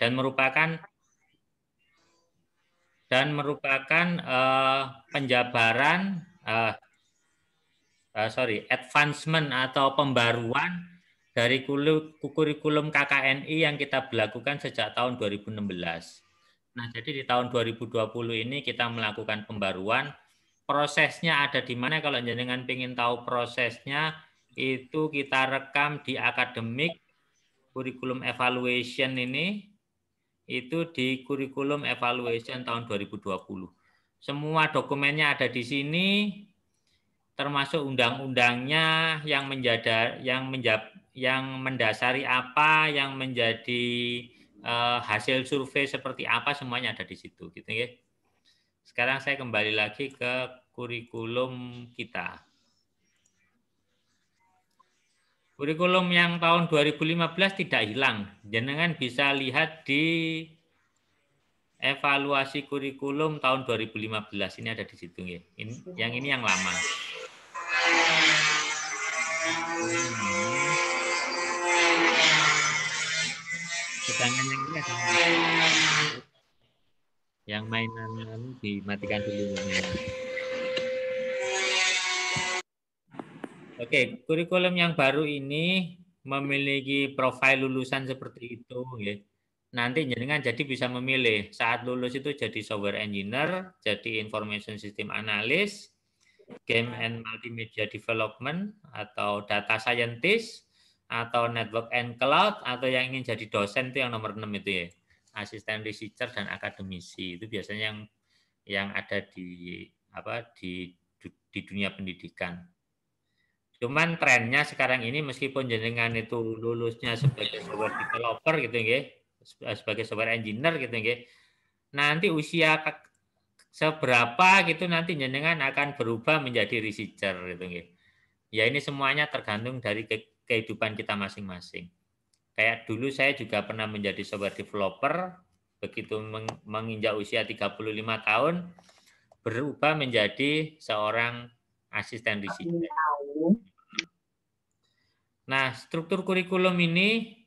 dan merupakan penjabaran advancement atau pembaruan dari kurikulum KKNI yang kita berlakukan sejak tahun 2016. Nah, jadi di tahun 2020 ini kita melakukan pembaruan. Prosesnya ada di mana? Kalau jenengan ingin tahu prosesnya, itu kita rekam di akademik kurikulum evaluation ini, itu di kurikulum evaluation tahun 2020. Semua dokumennya ada di sini, termasuk undang-undangnya yang mendasari apa, yang menjadi hasil survei seperti apa, semuanya ada di situ, gitu ya. Sekarang saya kembali lagi ke kurikulum kita. Kurikulum yang tahun 2015 tidak hilang. Jenengan bisa lihat di evaluasi kurikulum tahun 2015. Ini ada di situ ya. Ini yang lama. Sedangkan yang ini ada yang mainan dimatikan dulu. Oke, kurikulum yang baru ini memiliki profil lulusan seperti itu, ya. Nanti jenengan jadi bisa memilih saat lulus itu jadi software engineer, jadi information system analyst, game and multimedia development, atau data scientist, atau network and cloud, atau yang ingin jadi dosen itu yang nomor 6 itu ya, asisten researcher dan akademisi. Itu biasanya yang ada di dunia pendidikan. Cuman trennya sekarang ini meskipun jenengan itu lulusnya sebagai software developer gitu ya, sebagai software engineer gitu ya, nanti usia seberapa gitu nanti jenengan akan berubah menjadi researcher gitu ya. Ya ini semuanya tergantung dari kehidupan kita masing-masing. Kayak dulu saya juga pernah menjadi software developer, begitu menginjak usia 35 tahun berubah menjadi seorang asisten researcher. Nah, struktur kurikulum ini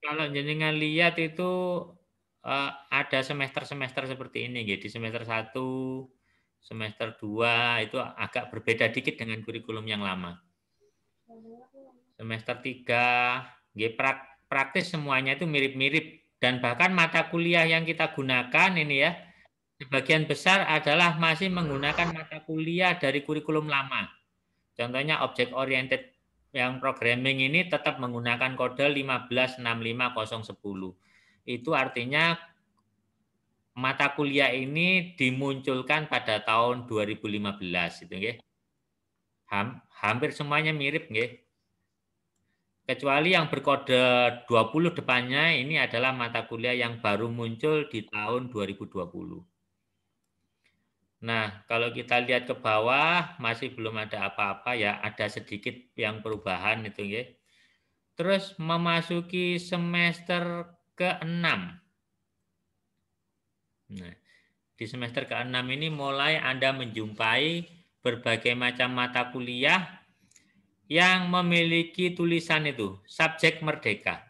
kalau jenengan lihat itu ada semester-semester seperti ini, gitu. Di semester 1, semester 2 itu agak berbeda dikit dengan kurikulum yang lama. Semester 3, praktis semuanya itu mirip-mirip dan bahkan mata kuliah yang kita gunakan ini ya, sebagian besar adalah masih menggunakan mata kuliah dari kurikulum lama. Contohnya object oriented yang programming ini tetap menggunakan kode 1565010. Itu artinya mata kuliah ini dimunculkan pada tahun 2015 itu nggih. Hampir semuanya mirip nggih. Kecuali yang berkode 20 depannya ini adalah mata kuliah yang baru muncul di tahun 2020. Nah, kalau kita lihat ke bawah masih belum ada apa-apa ya, ada sedikit yang perubahan itu ya. Terus memasuki semester ke-6. Nah, di semester ke-6 ini mulai Anda menjumpai berbagai macam mata kuliah yang memiliki tulisan itu, subjek merdeka.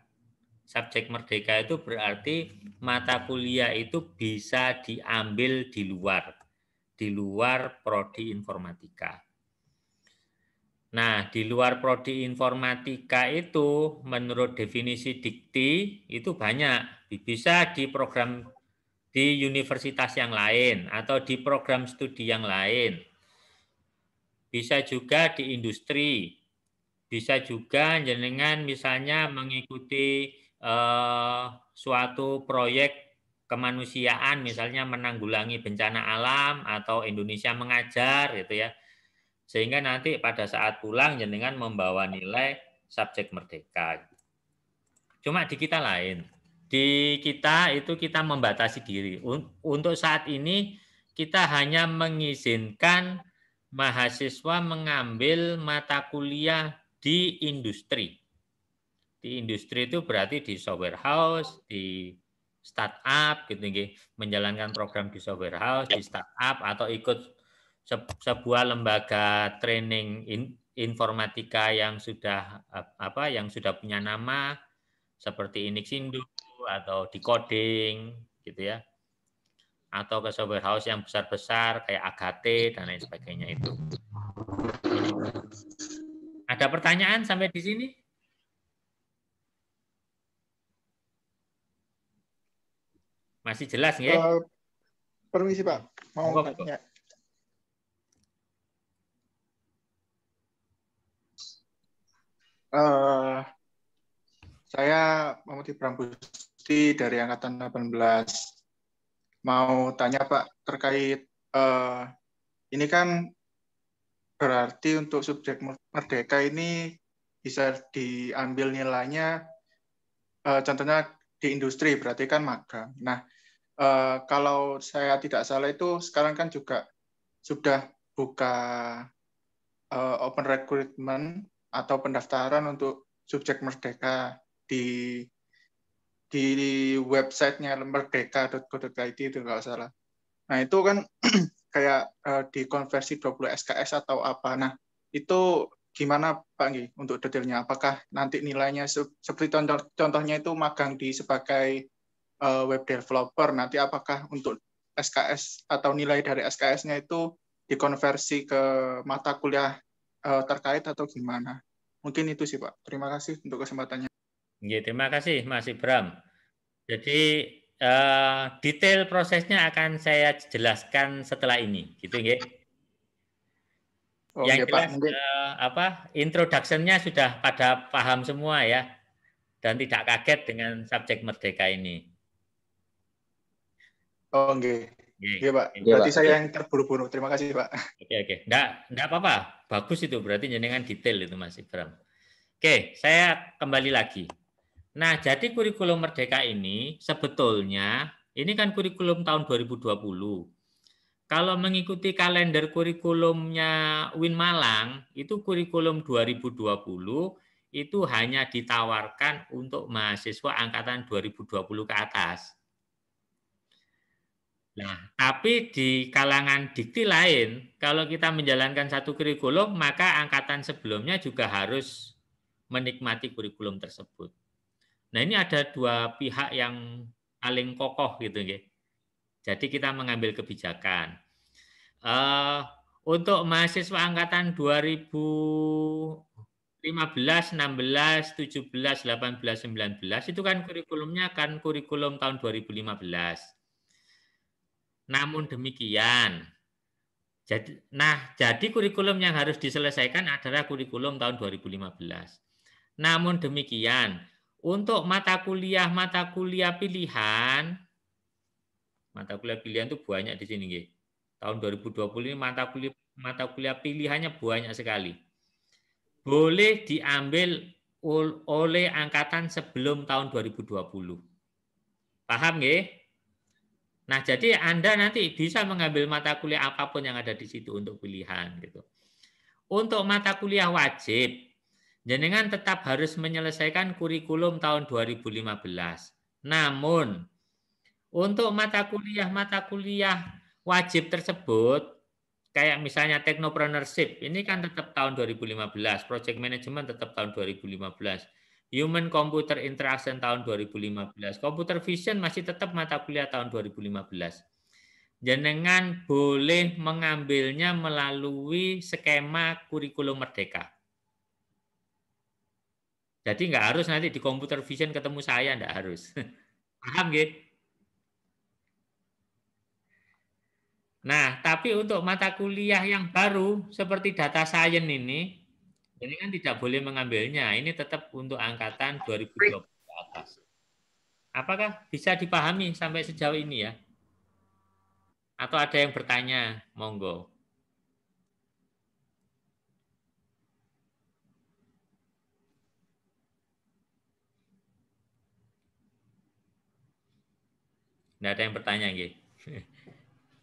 Subjek merdeka itu berarti mata kuliah itu bisa diambil di luar prodi informatika. Nah, di luar prodi informatika itu menurut definisi Dikti itu banyak. Bisa di program di universitas yang lain atau di program studi yang lain. Bisa juga di industri. Bisa juga jenengan misalnya mengikuti suatu proyek kemanusiaan, misalnya menanggulangi bencana alam atau Indonesia mengajar gitu ya. Sehingga nanti pada saat pulang jenengan membawa nilai subjek merdeka. Cuma di kita lain. Di kita itu kita membatasi diri. Untuk saat ini kita hanya mengizinkan mahasiswa mengambil mata kuliah di industri. Di industri itu berarti di software house, di startup gitu nggih, menjalankan program di software house, di startup atau ikut sebuah lembaga training informatika yang sudah punya nama seperti Inixindo atau di coding gitu ya, atau ke software house yang besar-besar kayak Agate dan lain sebagainya itu. Ada pertanyaan sampai di sini? Masih jelas nggih? Permisi Pak, mau Monggo, monggo. tanya. Saya Muhammad Prambusti dari Angkatan 18. Mau tanya Pak, terkait ini kan berarti untuk subjek merdeka ini bisa diambil nilainya, contohnya di industri, berarti kan magang. Nah, kalau saya tidak salah itu sekarang kan juga sudah buka open recruitment atau pendaftaran untuk subjek merdeka di websitenya merdeka.go.id itu nggak salah. Nah itu kan kayak dikonversi 20 SKS atau apa. Nah itu gimana Pak Nggi untuk detailnya? Apakah nanti nilainya seperti contohnya itu magang di sebagai web developer, nanti apakah untuk SKS atau nilai dari SKS-nya itu dikonversi ke mata kuliah terkait atau gimana? Mungkin itu sih Pak. Terima kasih untuk kesempatannya. Terima kasih Mas Ibram. Jadi detail prosesnya akan saya jelaskan setelah ini, gitu nggih. Oh Yang iya Pak, jelas mungkin. introduction-nya sudah pada paham semua ya, dan tidak kaget dengan subjek merdeka ini. Oh enggak. Iya Pak. Iya, Berarti Pak. saya yang terburu-buru. Terima kasih Pak. Oke. Enggak apa-apa. Bagus itu, berarti jenengan detail itu Mas Ibram. Oke, saya kembali lagi. Nah, jadi kurikulum merdeka ini sebetulnya, ini kan kurikulum tahun 2020. Kalau mengikuti kalender kurikulumnya Win Malang, itu kurikulum 2020 itu hanya ditawarkan untuk mahasiswa angkatan 2020 ke atas. Nah, tapi di kalangan dikti lain, kalau kita menjalankan satu kurikulum, maka angkatan sebelumnya juga harus menikmati kurikulum tersebut. Nah, ini ada dua pihak yang paling kokoh gitu, ya. Jadi kita mengambil kebijakan. Untuk mahasiswa angkatan 2015, 16, 17, 18, 19 itu kan kurikulumnya kan kurikulum tahun 2015. Namun demikian, jadi kurikulum yang harus diselesaikan adalah kurikulum tahun 2015. Namun demikian, untuk mata kuliah pilihan itu banyak di sini, nggih. Tahun 2020 ini mata kuliah pilihannya banyak sekali. Boleh diambil oleh angkatan sebelum tahun 2020. Paham nggih? Nah, jadi Anda nanti bisa mengambil mata kuliah apapun yang ada di situ untuk pilihan gitu. Untuk mata kuliah wajib, jenengan tetap harus menyelesaikan kurikulum tahun 2015. Namun, untuk mata kuliah wajib tersebut, kayak misalnya technopreneurship, ini kan tetap tahun 2015, project management tetap tahun 2015. Human Computer Interaction tahun 2015. Computer Vision masih tetap mata kuliah tahun 2015. Jenengan boleh mengambilnya melalui skema kurikulum merdeka. Jadi nggak harus nanti di Computer Vision ketemu saya, nggak harus. Paham nggih? Nah, tapi untuk mata kuliah yang baru seperti data science ini kan tidak boleh mengambilnya. Ini tetap untuk angkatan 2020 ke atas. Apakah bisa dipahami sampai sejauh ini ya? Atau ada yang bertanya? Monggo. Nggak ada yang bertanya, gitu.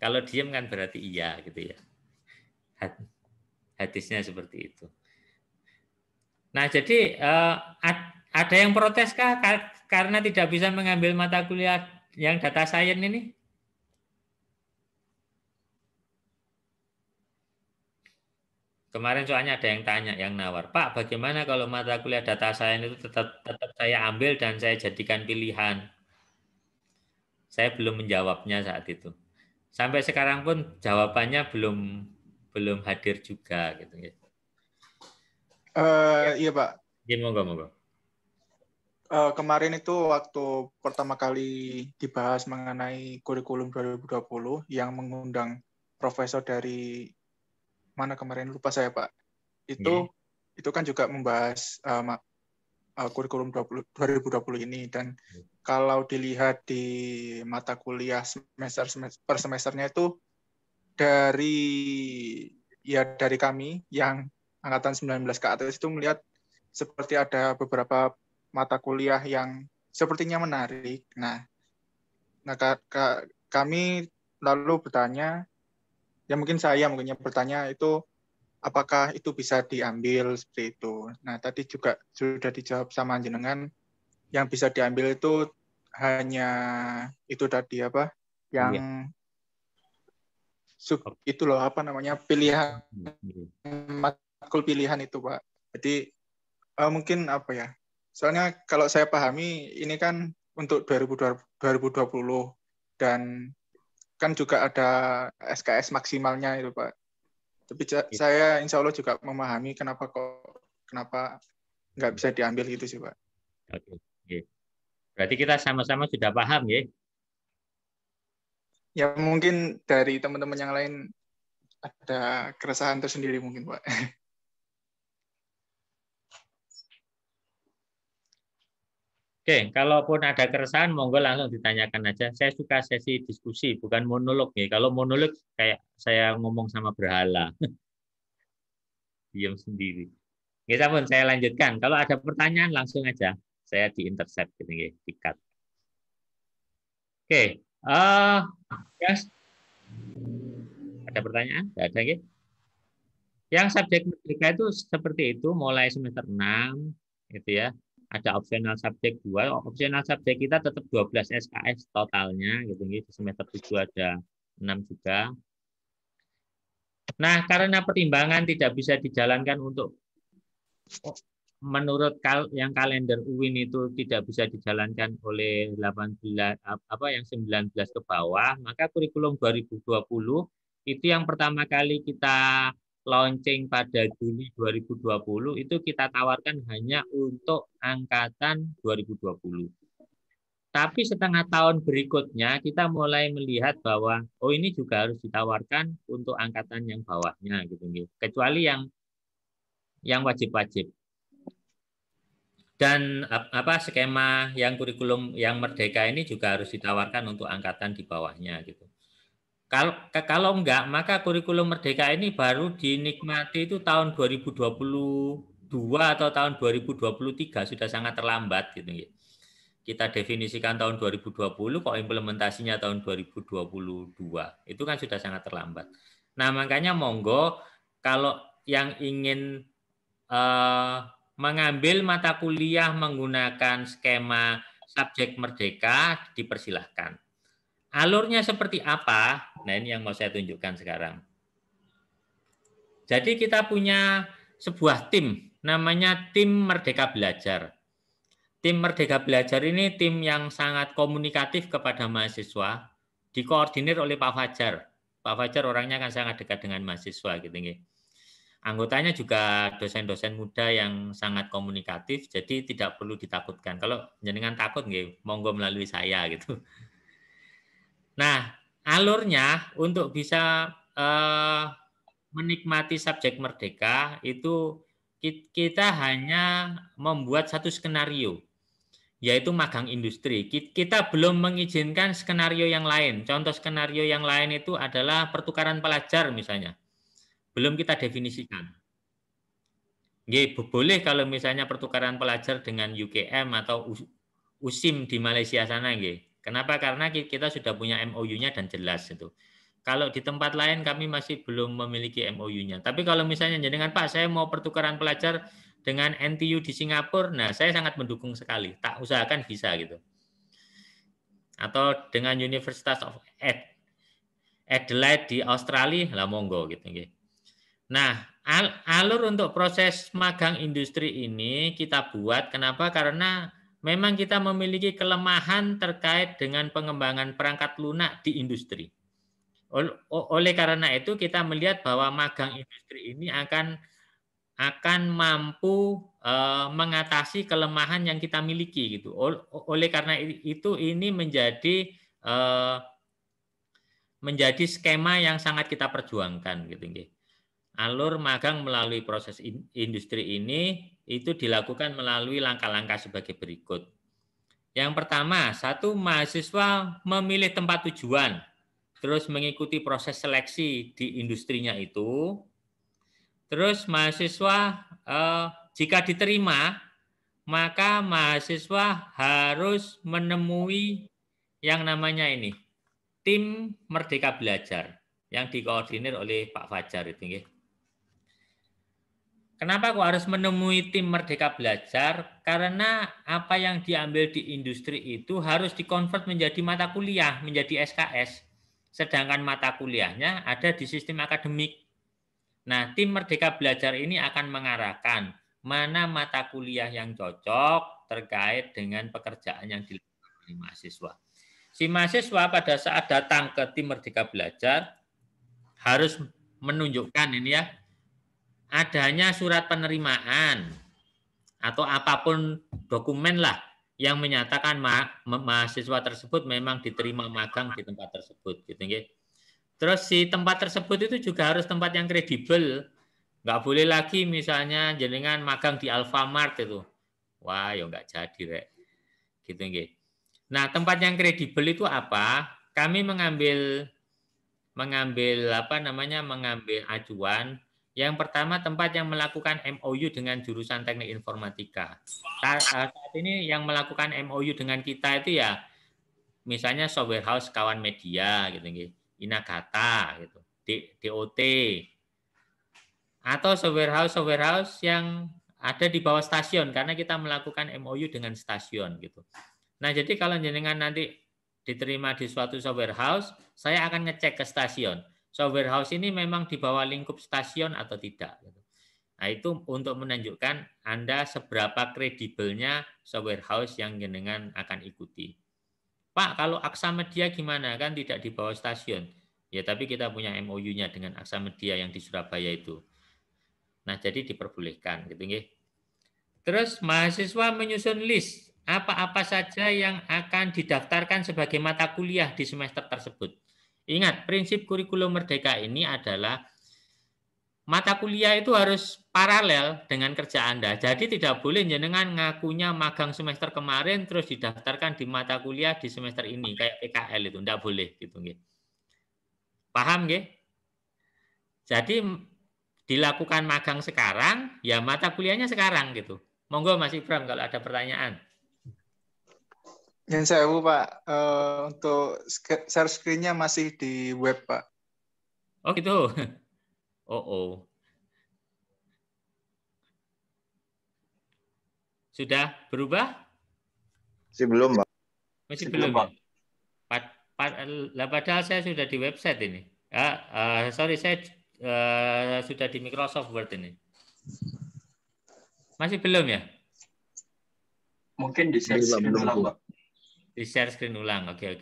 Kalau diem kan berarti iya gitu ya. Hadisnya seperti itu. Nah, jadi ada yang protes kah karena tidak bisa mengambil mata kuliah yang data science ini? Kemarin soalnya ada yang tanya, yang nawar, Pak, bagaimana kalau mata kuliah data science itu tetap saya ambil dan saya jadikan pilihan? Saya belum menjawabnya saat itu. Sampai sekarang pun jawabannya belum hadir juga gitu ya. Iya Pak. Ya, monggo monggo. Kemarin itu waktu pertama kali dibahas mengenai kurikulum 2020 yang mengundang profesor dari mana kemarin lupa saya Pak. Ya. Itu kan juga membahas kurikulum 2020 ini, dan kalau dilihat di mata kuliah per semesternya itu dari kami yang angkatan 19 ke atas itu melihat seperti ada beberapa mata kuliah yang sepertinya menarik. Nah kami lalu bertanya, ya mungkin saya mungkinnya bertanya itu apakah itu bisa diambil seperti itu. Nah tadi juga sudah dijawab sama jenengan, yang bisa diambil itu hanya itu tadi apa Iya. yang itu loh apa namanya pilihan matkul pilihan itu Pak. Jadi mungkin apa ya, soalnya kalau saya pahami ini kan untuk 2020 dan kan juga ada SKS maksimalnya itu Pak. Tapi saya insya Allah juga memahami kenapa nggak bisa diambil gitu sih Pak. Oke. Berarti kita sama-sama sudah paham ya. Ya mungkin dari teman-teman yang lain ada keresahan tersendiri mungkin Pak. Oke, kalaupun ada keresahan, monggo langsung ditanyakan aja. Saya suka sesi diskusi, bukan monolog ya. Kalau monolog kayak saya ngomong sama berhala, diam sendiri. Kita pun saya lanjutkan. Kalau ada pertanyaan langsung aja, saya di-intercept gitu ya, di-cut. Oke, yes. Ada pertanyaan? Tidak ada ya? Yang subjek merdeka itu seperti itu, mulai semester 6, gitu ya. Ada opsional subjek 2, opsional subjek kita tetap 12 SKS totalnya, gitu ya. Di semester 7 ada 6 juga. Nah, karena pertimbangan tidak bisa dijalankan untuk menurut yang kalender UIN itu tidak bisa dijalankan oleh 18 apa yang 19 ke bawah, maka kurikulum 2020 itu yang pertama kali kita launching pada Juni 2020 itu kita tawarkan hanya untuk angkatan 2020. Tapi setengah tahun berikutnya kita mulai melihat bahwa oh ini juga harus ditawarkan untuk angkatan yang bawahnya gitu. Kecuali yang wajib-wajib. Dan apa skema yang kurikulum yang merdeka ini juga harus ditawarkan untuk angkatan di bawahnya gitu. Kalau enggak, maka kurikulum merdeka ini baru dinikmati itu tahun 2022 atau tahun 2023 sudah sangat terlambat gitu ya. Kita definisikan tahun 2020 kok implementasinya tahun 2022. Itu kan sudah sangat terlambat. Nah, makanya monggo kalau yang ingin mengambil mata kuliah menggunakan skema subjek merdeka dipersilahkan. Alurnya seperti apa? Nah, ini yang mau saya tunjukkan sekarang. Jadi kita punya sebuah tim, namanya tim Merdeka Belajar. Tim Merdeka Belajar ini tim yang sangat komunikatif kepada mahasiswa, dikoordinir oleh Pak Fajar. Pak Fajar orangnya kan sangat dekat dengan mahasiswa gitu nggih. Anggotanya juga dosen-dosen muda yang sangat komunikatif, jadi tidak perlu ditakutkan. Kalau jenengan takut nggih, monggo melalui saya gitu. Nah, alurnya untuk bisa menikmati subjek merdeka itu kita hanya membuat satu skenario, yaitu magang industri. Kita belum mengizinkan skenario yang lain. Contoh skenario yang lain itu adalah pertukaran pelajar misalnya. Belum kita definisikan. Boleh kalau misalnya pertukaran pelajar dengan UKM atau USIM di Malaysia sana. Kenapa? Karena kita sudah punya MOU-nya dan jelas itu. Kalau di tempat lain kami masih belum memiliki MOU-nya. Tapi kalau misalnya dengan Pak, saya mau pertukaran pelajar dengan NTU di Singapura, nah saya sangat mendukung sekali. Tak usahakan bisa gitu. Atau dengan Universitas of Adelaide di Australia, lah monggo gitu. Nah, alur untuk proses magang industri ini kita buat, kenapa? Karena memang kita memiliki kelemahan terkait dengan pengembangan perangkat lunak di industri. Oleh karena itu kita melihat bahwa magang industri ini akan mampu mengatasi kelemahan yang kita miliki gitu. Oleh karena itu ini menjadi skema yang sangat kita perjuangkan gitu nggih. Alur magang melalui proses industri ini itu dilakukan melalui langkah-langkah sebagai berikut. Yang pertama, satu, mahasiswa memilih tempat tujuan, terus mengikuti proses seleksi di industrinya itu. Terus mahasiswa jika diterima, maka mahasiswa harus menemui yang namanya ini, tim Merdeka Belajar yang dikoordinir oleh Pak Fajar itu nggih. Kenapa kok harus menemui tim Merdeka Belajar? Karena apa yang diambil di industri itu harus dikonvert menjadi mata kuliah, menjadi SKS. Sedangkan mata kuliahnya ada di sistem akademik. Nah, tim Merdeka Belajar ini akan mengarahkan mana mata kuliah yang cocok terkait dengan pekerjaan yang dilakukan oleh mahasiswa. Si mahasiswa pada saat datang ke tim Merdeka Belajar harus menunjukkan ini ya, adanya surat penerimaan atau apapun dokumen lah yang menyatakan mahasiswa tersebut memang diterima magang di tempat tersebut gitu nggih. Terus si tempat tersebut itu juga harus tempat yang kredibel. Nggak boleh lagi misalnya jenengan magang di Alfamart itu. Wah, ya nggak jadi, Rek. Gitu nggih. Nah, tempat yang kredibel itu apa? Kami mengambil acuan. Yang pertama, tempat yang melakukan MOU dengan jurusan teknik informatika. Saat ini yang melakukan MOU dengan kita itu ya misalnya software house kawan media gitu nggih. Inagata gitu, DOT, atau software house yang ada di bawah stasiun karena kita melakukan MOU dengan stasiun gitu. Nah, jadi kalau jenengan nanti diterima di suatu software house, saya akan ngecek ke stasiun. Software house ini memang di bawah lingkup stasiun atau tidak gitu. Nah, itu untuk menunjukkan Anda seberapa kredibelnya software house yang jenengan akan ikuti. Pak, kalau Aksa Media gimana? Kan tidak di bawah stasiun. Ya, tapi kita punya MOU-nya dengan Aksa Media yang di Surabaya itu. Nah, jadi diperbolehkan gitu nggih. Terus mahasiswa menyusun list apa-apa saja yang akan didaftarkan sebagai mata kuliah di semester tersebut. Ingat, prinsip kurikulum merdeka ini adalah mata kuliah itu harus paralel dengan kerja Anda. Jadi tidak boleh jenengan ngakunya magang semester kemarin terus didaftarkan di mata kuliah di semester ini kayak PKL itu, tidak boleh gitu nggih. Paham nggih? Jadi dilakukan magang sekarang, ya mata kuliahnya sekarang gitu. Monggo Mas Ibram kalau ada pertanyaan. Yang saya Pak, untuk share screen-nya masih di web Pak. Oh gitu. Oh. Sudah berubah? Masih belum, Pak. Masih belum, Pak. Padahal saya sudah di website ini. Sorry, saya sudah di Microsoft Word ini. Masih belum ya? Mungkin di share screen ulang, Pak. Di share screen ulang. Oke.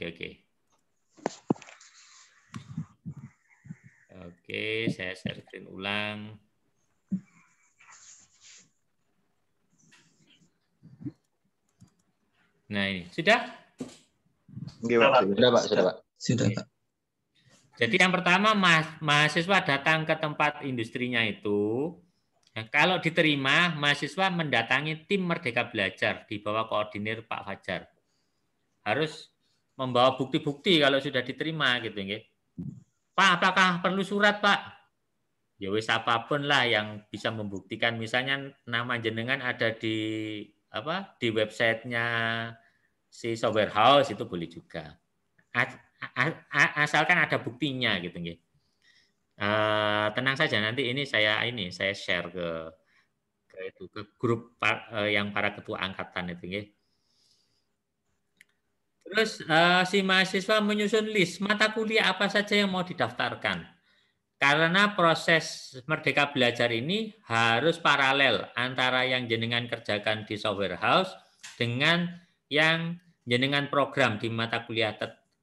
Oke, saya share screen ulang. Nah, ini sudah? Sudah, Pak. Sudah, Pak. Jadi yang pertama mahasiswa datang ke tempat industrinya itu. Kalau diterima, mahasiswa mendatangi tim Merdeka Belajar di bawah koordinir Pak Fajar. Harus membawa bukti-bukti kalau sudah diterima gitu nggih. Pak, apakah perlu surat, Pak? Ya wis apapun lah yang bisa membuktikan, misalnya nama jenengan ada di websitenya si software house itu boleh juga. Asalkan ada buktinya gitu nggih. Tenang saja, nanti ini saya share ke grup yang para ketua angkatan itu nggih. Terus si mahasiswa menyusun list mata kuliah apa saja yang mau didaftarkan. Karena proses Merdeka Belajar ini harus paralel antara yang jenengan kerjakan di software house dengan yang jenengan program di mata kuliah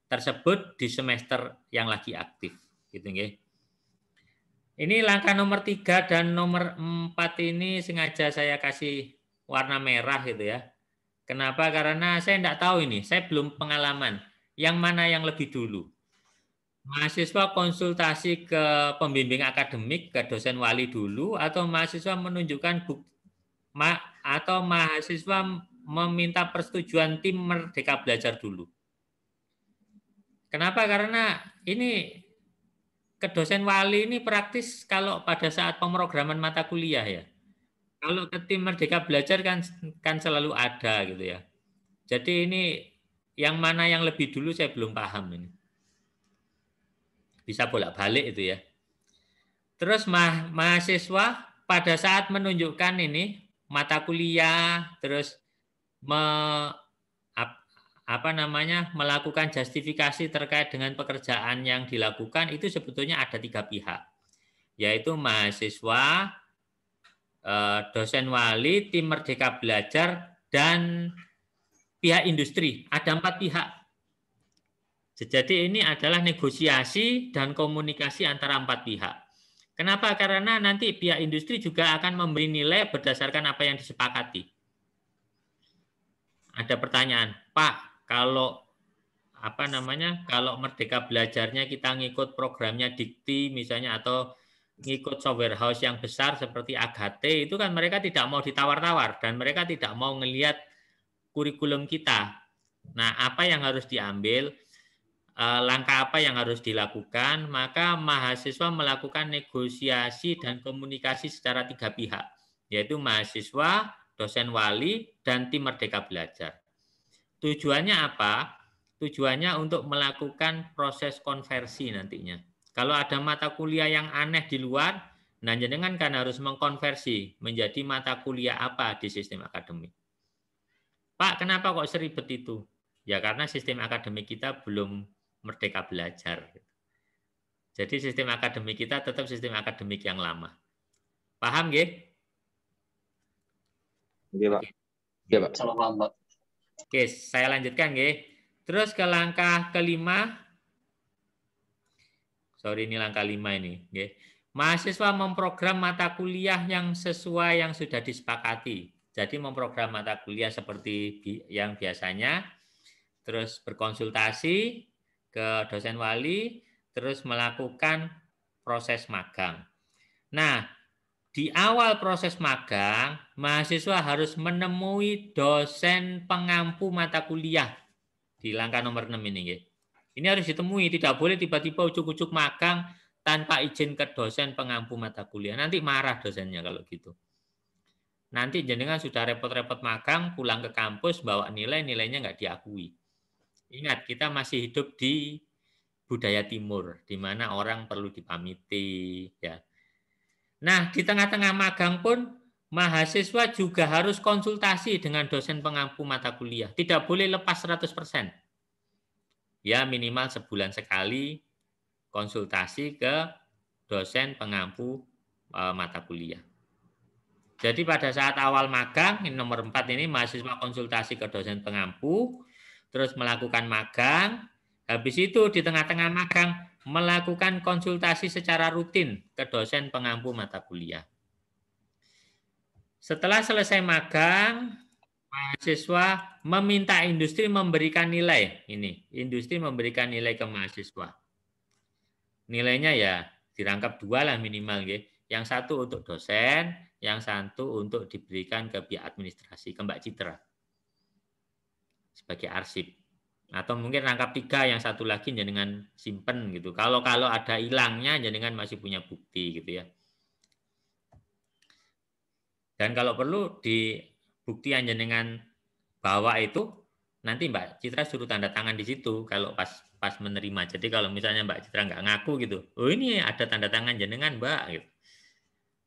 tersebut di semester yang lagi aktif. Gitu nggih. Ini langkah nomor 3 dan nomor 4 ini sengaja saya kasih warna merah gitu ya. Kenapa? Karena saya tidak tahu ini, saya belum pengalaman. Yang mana yang lebih dulu? Mahasiswa konsultasi ke pembimbing akademik, ke dosen wali dulu, atau mahasiswa menunjukkan atau mahasiswa meminta persetujuan tim Merdeka Belajar dulu. Kenapa? Karena ini ke dosen wali ini praktis kalau pada saat pemrograman mata kuliah ya. Kalau ke tim Merdeka Belajar kan selalu ada gitu ya. Jadi ini yang mana yang lebih dulu saya belum paham ini. Bisa bolak-balik itu ya. Terus mahasiswa pada saat menunjukkan ini mata kuliah, terus melakukan justifikasi terkait dengan pekerjaan yang dilakukan, itu sebetulnya ada 3 pihak, yaitu mahasiswa, dosen wali, tim Merdeka Belajar, dan pihak industri. Ada 4 pihak. Jadi ini adalah negosiasi dan komunikasi antara 4 pihak. Kenapa? Karena nanti pihak industri juga akan memberi nilai berdasarkan apa yang disepakati. Ada pertanyaan, Pak, kalau kalau Merdeka Belajarnya kita ngikut programnya Dikti misalnya, atau ngikut software house yang besar seperti Agate, itu kan mereka tidak mau ditawar-tawar dan mereka tidak mau ngelihat kurikulum kita. Nah, apa yang harus diambil? Langkah apa yang harus dilakukan? Maka mahasiswa melakukan negosiasi dan komunikasi secara 3 pihak, yaitu mahasiswa, dosen wali, dan tim Merdeka Belajar. Tujuannya apa? Tujuannya untuk melakukan proses konversi nantinya. Kalau ada mata kuliah yang aneh di luar, nah jenengan kan harus mengkonversi menjadi mata kuliah apa di sistem akademik. Pak, kenapa kok seribet itu? Ya karena sistem akademik kita belum Merdeka Belajar. Jadi sistem akademik kita tetap sistem akademik yang lama. Paham nggih? Iya, Pak. Iya, Pak. Salah paham, Pak. Oke, saya lanjutkan nggih. Terus ke langkah kelima. Sorry, ini langkah 5 ini, nggih. Mahasiswa memprogram mata kuliah yang sesuai yang sudah disepakati. Jadi memprogram mata kuliah seperti yang biasanya, terus berkonsultasi ke dosen wali, terus melakukan proses magang. Nah, di awal proses magang, mahasiswa harus menemui dosen pengampu mata kuliah. Di langkah nomor 6 ini. Ini harus ditemui, tidak boleh tiba-tiba ujuk-ujuk magang tanpa izin ke dosen pengampu mata kuliah. Nanti marah dosennya kalau gitu. Nanti jenengan sudah repot-repot magang, pulang ke kampus, bawa nilainya nggak diakui. Ingat, kita masih hidup di budaya timur, di mana orang perlu dipamiti. Ya. Nah, di tengah-tengah magang pun, mahasiswa juga harus konsultasi dengan dosen pengampu mata kuliah. Tidak boleh lepas 100%. Ya, minimal sebulan sekali konsultasi ke dosen pengampu mata kuliah. Jadi pada saat awal magang, ini nomor 4 ini, mahasiswa konsultasi ke dosen pengampu, terus melakukan magang, habis itu di tengah-tengah magang melakukan konsultasi secara rutin ke dosen pengampu mata kuliah. Setelah selesai magang, mahasiswa meminta industri memberikan nilai. Ini, industri memberikan nilai ke mahasiswa. Nilainya ya dirangkap 2 lah minimal. Yang satu untuk dosen, yang satu untuk diberikan ke pihak administrasi, ke Mbak Citra. Sebagai arsip. Atau mungkin rangkap 3, yang satu lagi jenengan simpen gitu. Kalau ada hilangnya jenengan masih punya bukti gitu ya. Dan kalau perlu di bukti yang jenengan bawa itu nanti Mbak Citra suruh tanda tangan di situ kalau pas menerima. Jadi kalau misalnya Mbak Citra nggak ngaku gitu, oh ini ada tanda tangan jenengan Mbak. Gitu.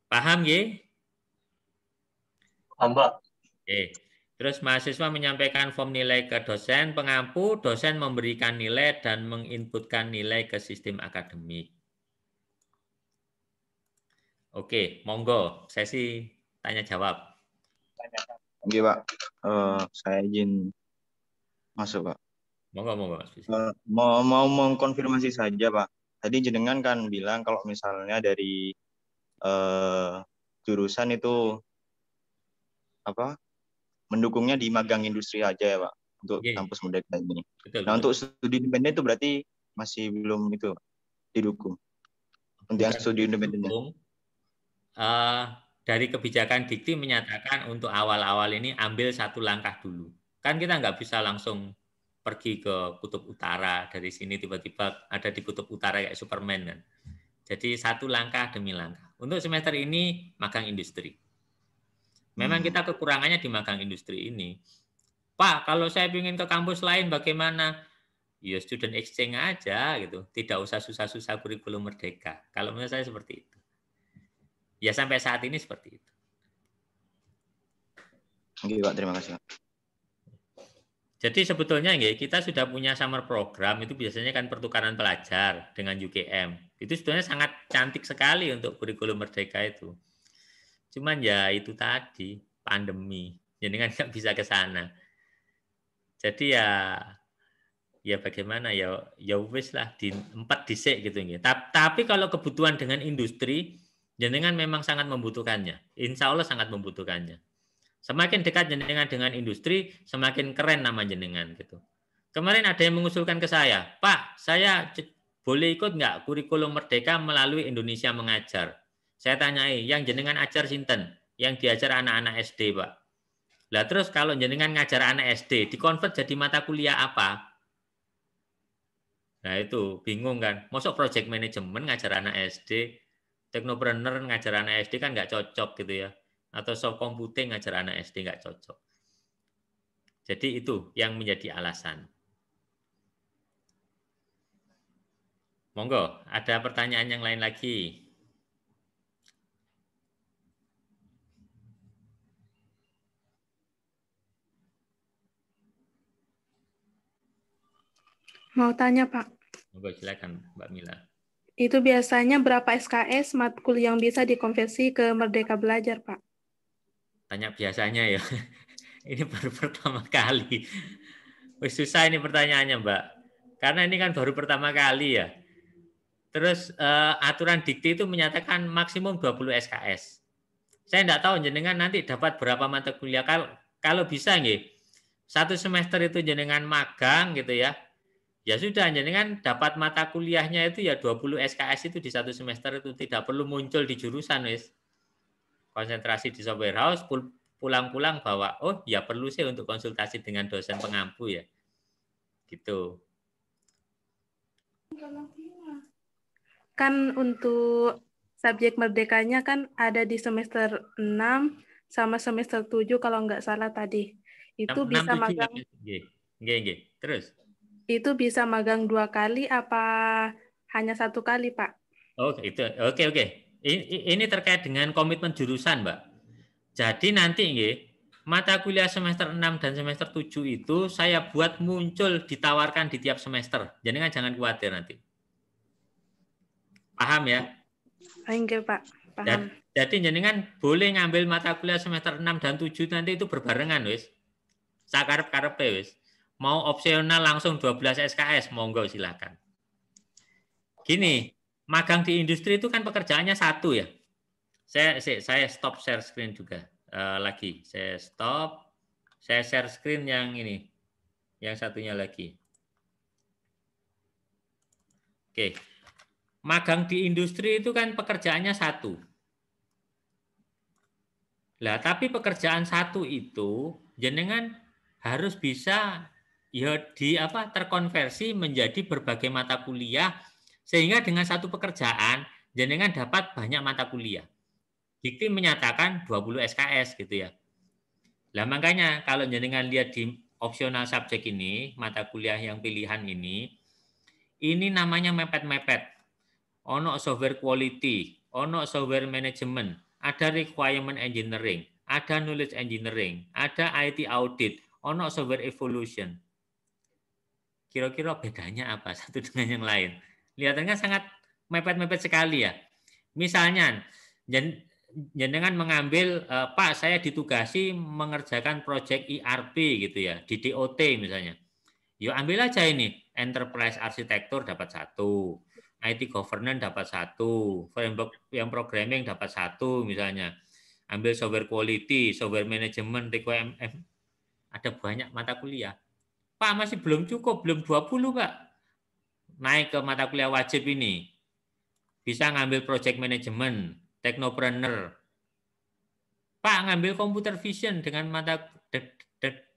Paham ya? Paham, Pak. Oke. Terus mahasiswa menyampaikan form nilai ke dosen pengampu, dosen memberikan nilai dan menginputkan nilai ke sistem akademik. Oke, monggo sesi tanya jawab. Oke, Pak. Saya izin masuk, Pak. Monggo, Mas. Mau mengkonfirmasi saja, Pak. Tadi jenengan kan bilang kalau misalnya dari jurusan itu apa mendukungnya di magang industri aja ya, Pak, untuk Oke, kampus Merdeka ini. betul. Nah, untuk studi independen itu berarti masih belum itu didukung. Untuk yang Bukan studi independennya. didukung. Dari kebijakan Dikti menyatakan untuk awal-awal ini ambil satu langkah dulu. Kan kita nggak bisa langsung pergi ke kutub utara, dari sini tiba-tiba ada di kutub utara kayak Superman kan. Jadi satu langkah demi langkah. Untuk semester ini magang industri. Memang kita kekurangannya di magang industri ini. Pak, kalau saya ingin ke kampus lain bagaimana? Ya student exchange aja gitu. Tidak usah susah-susah kurikulum merdeka. Kalau menurut saya seperti itu. Ya sampai saat ini seperti itu. Oke, Pak, terima kasih, Pak. Jadi sebetulnya ya, kita sudah punya summer program, itu biasanya kan pertukaran pelajar dengan UGM. Itu sebetulnya sangat cantik sekali untuk kurikulum merdeka itu. Cuman ya itu tadi, pandemi. Jadi kan nggak bisa ke sana. Jadi ya bagaimana ya wis lah di 4 dhisik gitu ya. Tapi kalau kebutuhan dengan industri, jenengan memang sangat membutuhkannya. Insya Allah sangat membutuhkannya. Semakin dekat jenengan dengan industri, semakin keren nama jenengan gitu. Kemarin ada yang mengusulkan ke saya, Pak, saya boleh ikut nggak kurikulum merdeka melalui Indonesia Mengajar? Saya tanyai, yang jenengan ajar sinten? Yang diajar anak-anak SD, Pak. Lah terus kalau jenengan ngajar anak SD, dikonvert jadi mata kuliah apa? Nah itu bingung kan. Masuk project management ngajar anak SD, teknopreneur ngajar anak SD kan nggak cocok gitu ya. Atau soft computing ngajar anak SD nggak cocok. Jadi itu yang menjadi alasan. Monggo, ada pertanyaan yang lain lagi? Mau tanya, Pak. Monggo silakan, Mbak Mila. Itu biasanya berapa SKS matkul yang bisa dikonversi ke Merdeka Belajar, Pak? Tanya biasanya ya. Ini baru pertama kali. Wih, susah ini pertanyaannya, Mbak. Karena ini kan baru pertama kali ya. Terus aturan dikti itu menyatakan maksimum 20 SKS. Saya tidak tahu jenengan nanti dapat berapa mata kuliah. Kalau bisa nggih, satu semester itu jenengan magang gitu ya. Ya sudah, jenengan dapat mata kuliahnya itu ya 20 SKS itu di satu semester itu, tidak perlu muncul di jurusan wis. Konsentrasi di software house, pulang-pulang bawa, oh ya perlu sih untuk konsultasi dengan dosen pengampu ya. Gitu. Kan untuk subjek merdekanya kan ada di semester 6 sama semester 7 kalau nggak salah tadi. Itu 6, bisa 7 magang. Nggih. Terus? Itu bisa magang 2 kali apa hanya 1 kali, Pak? Oh, itu. Oke. Ini terkait dengan komitmen jurusan, Mbak. Jadi nanti nggih, mata kuliah semester 6 dan semester 7 itu saya buat muncul ditawarkan di tiap semester. Jadi kan jangan khawatir nanti. Paham ya? Enggak, Pak. Paham. Jadi jenengan boleh ngambil mata kuliah semester 6 dan 7 nanti itu berbarengan wis. Sakarep-karepe wis. Mau opsional langsung 12 SKS, monggo silakan. Gini, magang di industri itu kan pekerjaannya satu ya. Saya stop share screen juga. Lagi, saya stop. Saya share screen yang ini. Yang satunya lagi. Oke. Magang di industri itu kan pekerjaannya satu. Lah, tapi pekerjaan satu itu jenengan harus bisa ya terkonversi menjadi berbagai mata kuliah sehingga dengan satu pekerjaan jenengan dapat banyak mata kuliah. Dikti menyatakan 20 SKS gitu ya. Lah makanya kalau jenengan lihat di opsional subjek ini, mata kuliah yang pilihan ini namanya mepet-mepet. Ono software quality, ono software management, ada requirement engineering, ada knowledge engineering, ada IT audit, ono software evolution. Kira-kira bedanya apa satu dengan yang lain? Kelihatannya sangat mepet-mepet sekali ya. Misalnya, jenengan mengambil, Pak, saya ditugasi mengerjakan proyek ERP gitu ya, di DOT misalnya. Yuk ambil aja ini, Enterprise Architecture dapat 1, IT Governance dapat 1, framework yang programming dapat 1 misalnya. Ambil software quality, software management, TQMM. Ada banyak mata kuliah. Pak, masih belum cukup, belum 20, Pak. Naik ke mata kuliah wajib ini. Bisa ngambil project management, technopreneur. Pak, ngambil computer vision dengan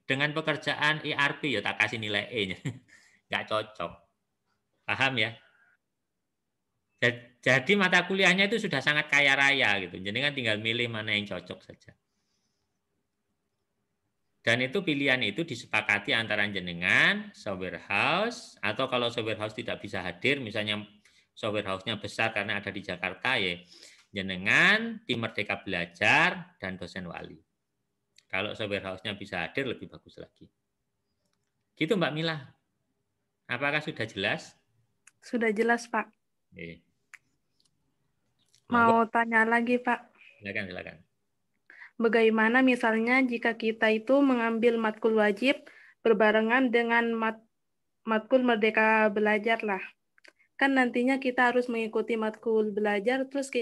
dengan pekerjaan ERP, ya tak kasih nilai E-nya. Nggak cocok. Paham ya? Jadi mata kuliahnya itu sudah sangat kaya raya gitu. Jadi kan tinggal milih mana yang cocok saja. Dan itu pilihan itu disepakati antara jenengan, software house, atau kalau software house tidak bisa hadir, misalnya software house-nya besar karena ada di Jakarta, ya jenengan, tim Merdeka Belajar, dan dosen wali. Kalau software house-nya bisa hadir, lebih bagus lagi. Gitu Mbak Mila. Apakah sudah jelas? Sudah jelas, Pak. Oke. Mau tanya lagi, Pak. Silakan. Bagaimana misalnya jika kita itu mengambil matkul wajib berbarengan dengan matkul Merdeka Belajar lah. Kan nantinya kita harus mengikuti matkul belajar, terus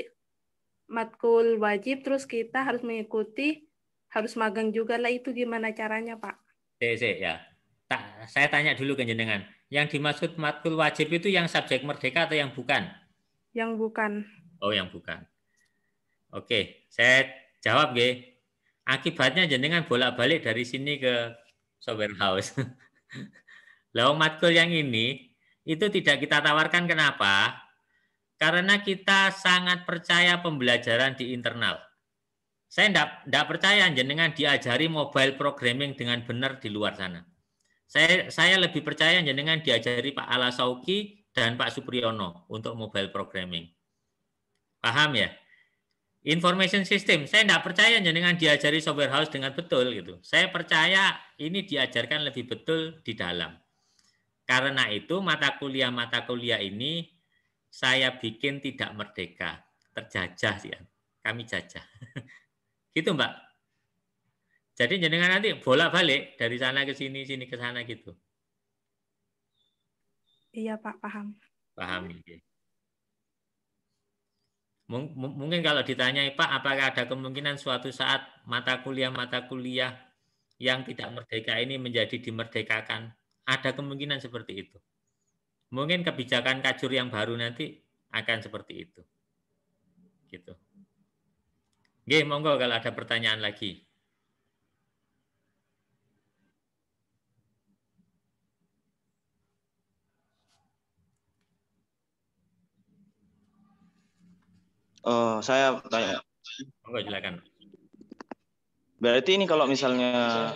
matkul wajib, terus kita harus mengikuti, harus magang juga lah. Itu gimana caranya, Pak? Ya. Saya tanya dulu ke jenengan. Yang dimaksud matkul wajib itu yang subjek merdeka atau yang bukan? Yang bukan. Oh, yang bukan. Oke, saya jawab, G. Akibatnya jenengan bolak-balik dari sini ke software house. Lalu matkul yang ini itu tidak kita tawarkan, kenapa? Karena kita sangat percaya pembelajaran di internal. Saya tidak percaya jenengan diajari mobile programming dengan benar di luar sana. Saya lebih percaya jenengan diajari Pak Alasauki dan Pak Supriyono untuk mobile programming. Paham ya? Information system, saya tidak percaya jenengan diajari software house dengan betul gitu. Saya percaya ini diajarkan lebih betul di dalam. Karena itu mata kuliah ini saya bikin tidak merdeka, terjajah sih ya. Kami jajah. Gitu Mbak. Jadi jenengan nanti bolak-balik dari sana ke sini ke sana gitu. Iya Pak, paham. Paham ya. Mungkin kalau ditanya Pak, apakah ada kemungkinan suatu saat mata kuliah yang tidak merdeka ini menjadi dimerdekakan? Ada kemungkinan seperti itu. Mungkin kebijakan Kajur yang baru nanti akan seperti itu. Gitu. Oke, monggo kalau ada pertanyaan lagi. Saya tanya. Monggo silakan. Berarti ini kalau misalnya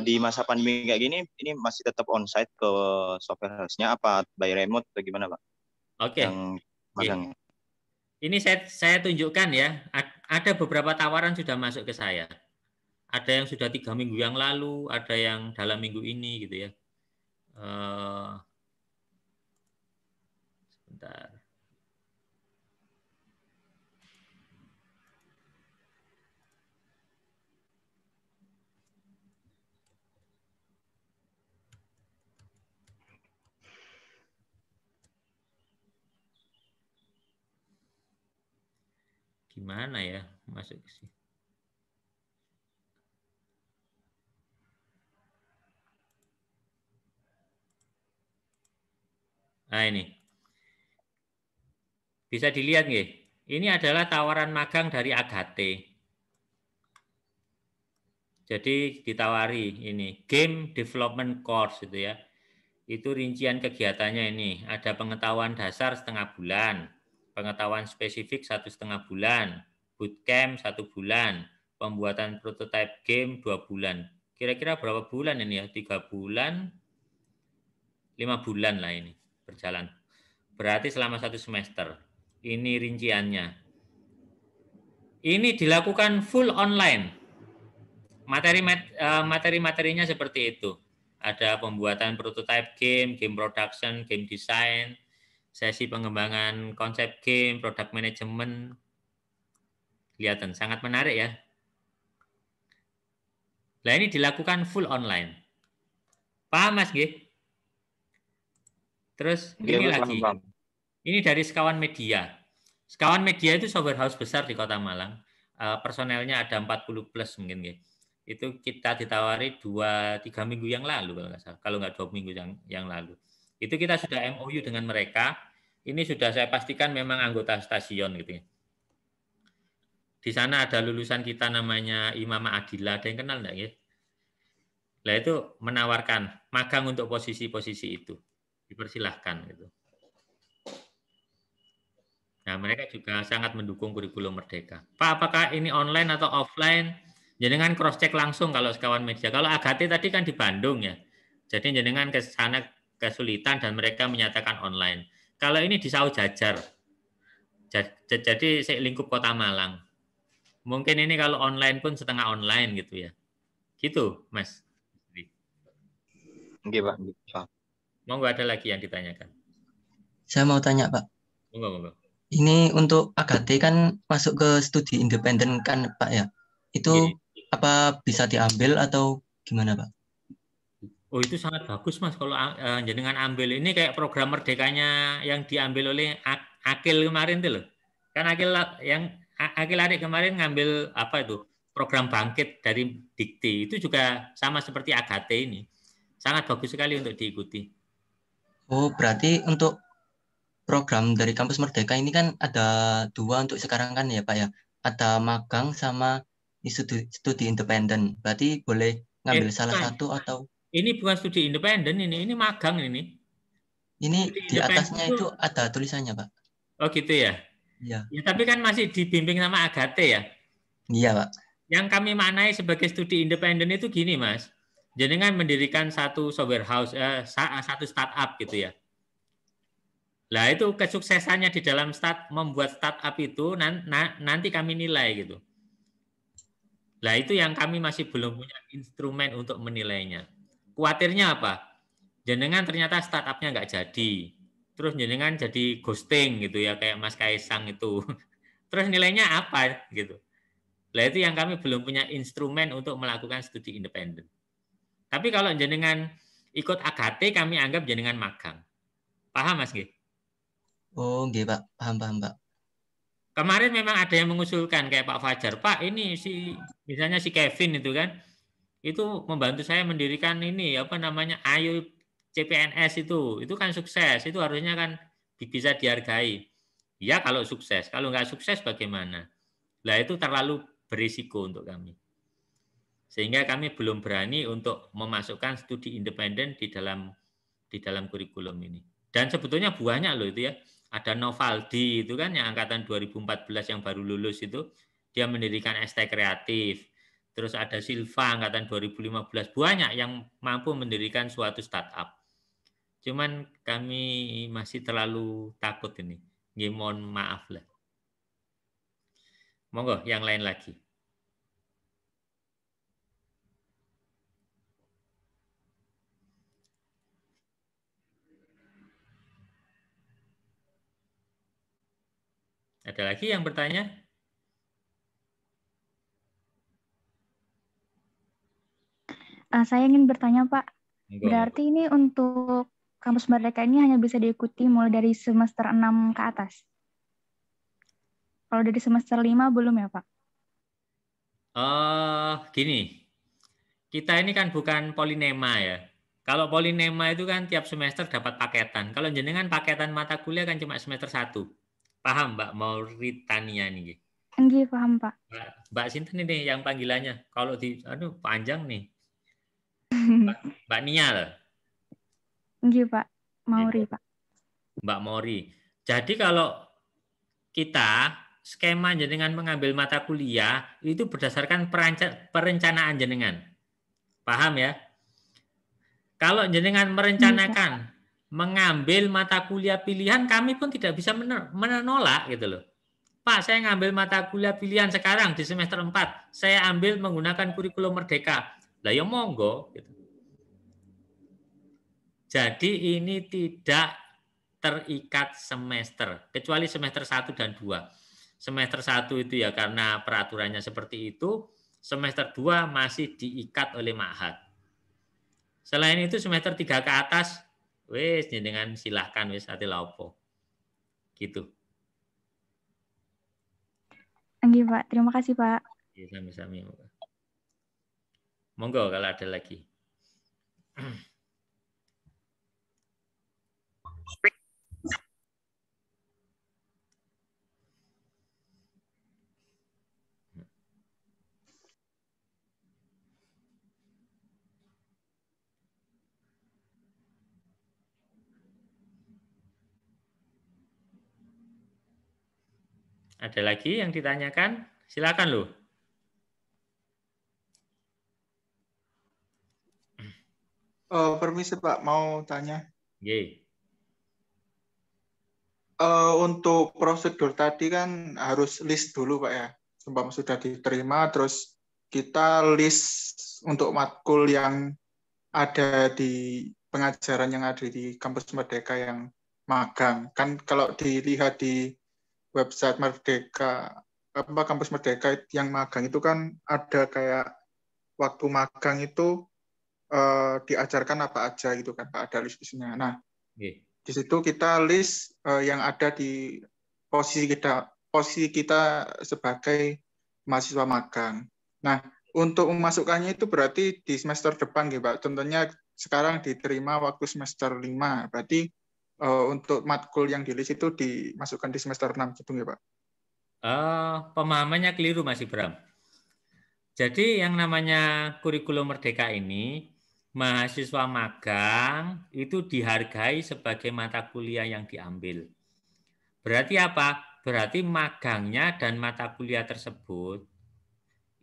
di masa pandemi kayak gini, ini masih tetap onsite ke software house-nya apa by remote atau gimana Pak? Oke. Yang magangnya. Ini saya tunjukkan ya, ada beberapa tawaran sudah masuk ke saya. Ada yang sudah 3 minggu yang lalu, ada yang dalam minggu ini gitu ya. Sebentar. Gimana ya masuk ke sini? Nah ini. Bisa dilihat nggih. Ini adalah tawaran magang dari Agate. Jadi ditawari ini game development course itu ya. Itu rincian kegiatannya ini. Ada pengetahuan dasar 1,5 bulan, pengetahuan spesifik 1,5 bulan, bootcamp 1 bulan, pembuatan prototype game 2 bulan. Kira-kira berapa bulan ini ya? 3 bulan, 5 bulan lah ini berjalan. Berarti selama 1 semester. Ini rinciannya. Ini dilakukan full online. Materi-materinya seperti itu. Ada pembuatan prototype game, game production, game design, sesi pengembangan konsep game, product management. Kelihatan sangat menarik ya. Nah, ini dilakukan full online. Paham Mas G? Terus Iya, ini Bu, lagi. paham. Ini dari Sekawan Media. Sekawan Media itu software house besar di Kota Malang. Personelnya ada 40 plus mungkin ya. Itu kita ditawari 2-3 minggu yang lalu kalau nggak salah. Kalau nggak 2 minggu yang lalu. Itu kita sudah MOU dengan mereka. Ini sudah saya pastikan memang anggota stasiun gitu ya. Di sana ada lulusan kita namanya Imama Adila. Ada yang kenal nggak ya? Nah itu menawarkan magang untuk posisi-posisi itu. Dipersilahkan gitu. Nah, mereka juga sangat mendukung kurikulum Merdeka. Pak, apakah ini online atau offline? Jenengan cross check langsung kalau Sekawan Media. Kalau Agate tadi kan di Bandung ya. Jadi jenengan ke sana kesulitan dan mereka menyatakan online. Kalau ini di Sau Jajar. Jadi lingkup Kota Malang. Mungkin ini kalau online pun setengah online gitu ya. Gitu, Mas. Oke, Pak. Paham. Monggo ada lagi yang ditanyakan. Saya mau tanya, Pak. Monggo. Ini untuk Agate kan masuk ke studi independen kan, Pak ya? Itu apa bisa diambil atau gimana, Pak? Oh, itu sangat bagus, Mas. Kalau jenengan ambil ini kayak program merdekanya yang diambil oleh Akil kemarin tuh loh. Kan Akil adik kemarin ngambil apa itu? Program bangkit dari Dikti. Itu juga sama seperti Agate ini. Sangat bagus sekali untuk diikuti. Oh, berarti untuk program dari Kampus Merdeka ini kan ada 2 untuk sekarang kan ya, Pak ya? Ada magang sama studi independen. Berarti boleh ngambil salah satu atau... Ini bukan studi independen ini magang ini. Ini di atasnya itu ada tulisannya, Pak. Oh gitu ya? Iya. Ya, tapi kan masih dibimbing sama Agate ya? Iya, Pak. Yang kami maknai sebagai studi independen itu gini, Mas. Jenengan mendirikan satu software house, satu startup gitu ya. Lah itu kesuksesannya di dalam membuat startup itu nanti kami nilai gitu. Lah itu yang kami masih belum punya instrumen untuk menilainya. Kuatirnya apa? Jenengan ternyata startupnya nggak jadi. Terus jenengan jadi ghosting gitu ya, kayak Mas Kaisang itu. Terus nilainya apa gitu. Lah itu yang kami belum punya instrumen untuk melakukan studi independen. Tapi kalau jenengan ikut Agate, kami anggap jenengan magang. Paham Mas G? Oh, nggih, Pak. Paham, Pak. Kemarin memang ada yang mengusulkan kayak Pak Fajar. Pak, ini misalnya si Kevin itu kan, itu membantu saya mendirikan ini apa namanya Ayu CPNS itu kan sukses. Itu harusnya kan bisa dihargai. Ya kalau sukses. Kalau nggak sukses bagaimana? Lah itu terlalu berisiko untuk kami. Sehingga kami belum berani untuk memasukkan studi independen di dalam kurikulum ini. Dan sebetulnya banyak loh itu ya. Ada Novaldi itu kan yang angkatan 2014 yang baru lulus itu, dia mendirikan ST Kreatif. Terus ada Silva angkatan 2015, banyak yang mampu mendirikan suatu startup. Cuman kami masih terlalu takut ini. Mohon maaf lah. Monggo yang lain lagi. Ada lagi yang bertanya? Saya ingin bertanya, Pak. Monggo. Berarti ini untuk Kampus Merdeka ini hanya bisa diikuti mulai dari semester 6 ke atas? Kalau dari semester 5 belum ya, Pak? Gini. Kita ini kan bukan polinema ya. Kalau polinema itu kan tiap semester dapat paketan. Kalau jenengan paketan mata kuliah kan cuma semester 1. Paham Mbak Mauritania nih? Nggih, paham Pak. Mbak Sinten ini yang panggilannya. Kalau panjang nih. Mbak Nia loh. Nggih, Pak. Mauri, Pak. Mbak Mauri. Jadi kalau kita skema jenengan mengambil mata kuliah itu berdasarkan perencanaan jenengan. Paham ya? Kalau jenengan merencanakan mengambil mata kuliah pilihan, kami pun tidak bisa menolak gitu loh. Pak, saya ngambil mata kuliah pilihan sekarang di semester 4. Saya ambil menggunakan kurikulum Merdeka. Lah ya monggo. Gitu. Jadi ini tidak terikat semester, kecuali semester 1 dan 2. semester 1 itu ya karena peraturannya seperti itu, semester 2 masih diikat oleh ma'had. Selain itu semester 3 ke atas, wis dengan silahkan wis ati laopo. Gitu. Nggih, Pak. Terima kasih, Pak. Ya, sami-sami. Monggo kalau ada lagi. Ada lagi yang ditanyakan? Silakan loh. Permisi Pak, mau tanya. Ye. Untuk prosedur tadi kan harus list dulu Pak ya. Sebab sudah diterima, terus kita list untuk matkul yang ada di pengajaran yang ada di Kampus Merdeka yang magang. Kan kalau dilihat di website Merdeka, Kampus Merdeka yang magang itu kan ada kayak waktu magang itu diajarkan apa aja gitu kan Pak, ada list-listnya. Nah, di situ kita list yang ada di posisi kita sebagai mahasiswa magang. Nah, untuk memasukkannya itu berarti di semester depan gitu Pak. Contohnya sekarang diterima waktu semester 5, berarti untuk matkul yang di list itu dimasukkan di semester 6 gitu ya Pak. Pemahamannya keliru Mas Ibram. Jadi yang namanya kurikulum merdeka ini, mahasiswa magang itu dihargai sebagai mata kuliah yang diambil. Berarti apa? Berarti magangnya dan mata kuliah tersebut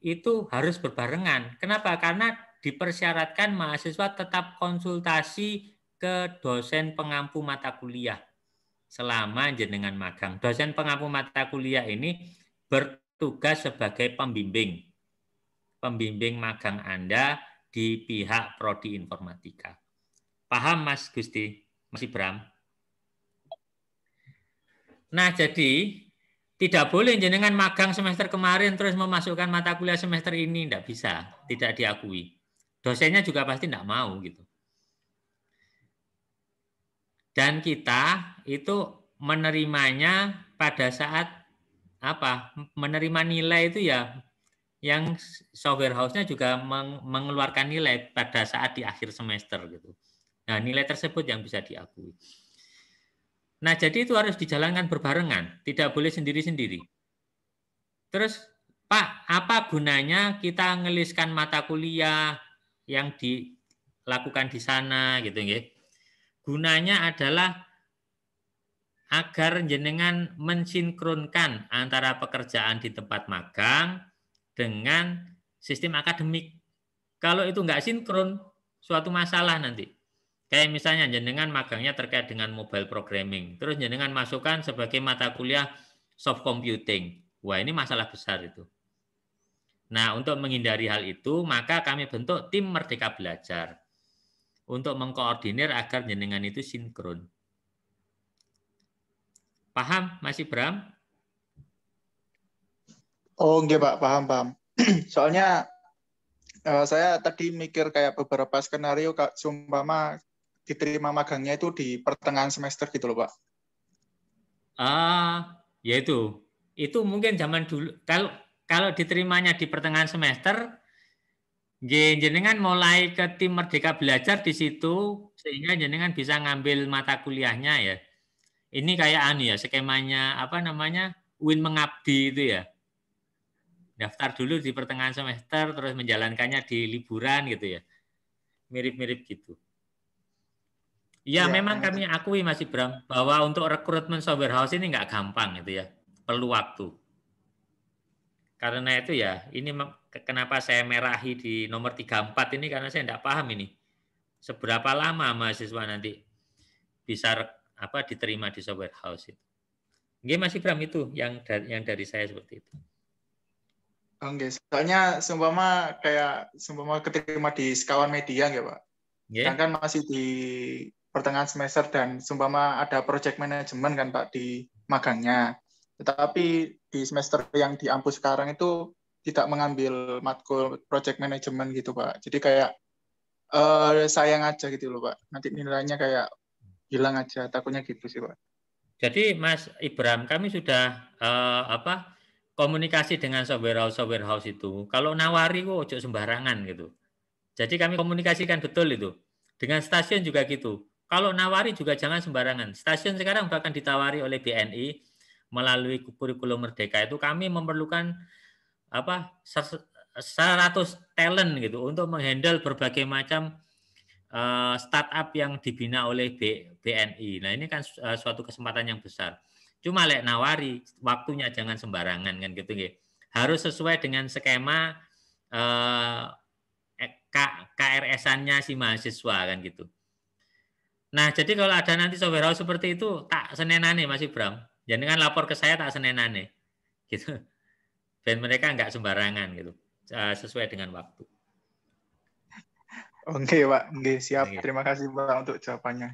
itu harus berbarengan. Kenapa? Karena dipersyaratkan mahasiswa tetap konsultasi ke dosen pengampu mata kuliah selama jenengan magang. Dosen pengampu mata kuliah ini bertugas sebagai pembimbing magang Anda di pihak Prodi Informatika. Paham Mas Gusti, Mas Ibram? Nah, jadi tidak boleh jenengan magang semester kemarin terus memasukkan mata kuliah semester ini, tidak bisa, tidak diakui. Dosennya juga pasti tidak mau gitu. Dan kita itu menerimanya pada saat apa? Menerima nilai itu ya yang software house-nya juga mengeluarkan nilai pada saat di akhir semester gitu. Nah, nilai tersebut yang bisa diakui. Nah, jadi itu harus dijalankan berbarengan, tidak boleh sendiri-sendiri. Terus, Pak, apa gunanya kita ngeliskan mata kuliah yang dilakukan di sana gitu nggih? Gunanya adalah agar jenengan mensinkronkan antara pekerjaan di tempat magang dengan sistem akademik. Kalau itu nggak sinkron, suatu masalah nanti. Kayak misalnya jenengan magangnya terkait dengan mobile programming, terus jenengan masukkan sebagai mata kuliah soft computing. Wah, ini masalah besar itu. Nah, untuk menghindari hal itu, maka kami bentuk tim Merdeka Belajar untuk mengkoordinir agar jenengan itu sinkron. Paham, Mas Ibram? Oh, enggak Pak, paham. Soalnya saya tadi mikir kayak beberapa skenario seumpama diterima magangnya itu di pertengahan semester gitu loh Pak. Ya itu mungkin zaman dulu kalau diterimanya di pertengahan semester, jenengan mulai ke tim Merdeka Belajar di situ sehingga jenengan bisa ngambil mata kuliahnya ya. Ini kayak skemanya apa namanya Win Mengabdi itu ya. Daftar dulu di pertengahan semester terus menjalankannya di liburan gitu ya. Mirip-mirip gitu. Ya, memang kami akui Mas Ibram bahwa untuk rekrutmen software house ini nggak gampang gitu ya. Perlu waktu. Karena itu ya, ini kenapa saya merahi di nomor 34 ini karena saya tidak paham ini. Seberapa lama mahasiswa nanti bisa diterima di software house itu. Nggih Mas Ibram itu yang dari saya seperti itu. Oke, soalnya seumpama keterima di sekawan media nggak Pak? Sedangkan masih di pertengahan semester dan seumpama ada project management kan Pak di magangnya. Tetapi di semester yang di Ampus sekarang itu tidak mengambil matkul project management gitu, Pak. Jadi kayak sayang aja gitu loh, Pak. Nanti nilainya kayak hilang aja, takutnya gitu sih, Pak. Jadi Mas Ibram, kami sudah komunikasi dengan software house itu. Kalau nawari kok ojo sembarangan gitu. Jadi kami komunikasikan betul itu. Dengan stasiun juga gitu. Kalau nawari juga jangan sembarangan. Stasiun sekarang bahkan ditawari oleh BNI melalui kurikulum Merdeka itu kami memerlukan 100 talent gitu untuk menghandle berbagai macam startup yang dibina oleh BNI. Nah, ini kan suatu kesempatan yang besar. Cuma lek nawari waktunya jangan sembarangan kan gitu nggih. Harus sesuai dengan skema KRS-annya si mahasiswa kan gitu. Nah, jadi kalau ada nanti software house seperti itu tak senenane Mas Ibram. Jangan lapor ke saya tak senenane. Gitu. Dan mereka nggak sembarangan gitu. Sesuai dengan waktu. Oke, Pak. Oke, siap. Terima kasih, Pak, untuk jawabannya.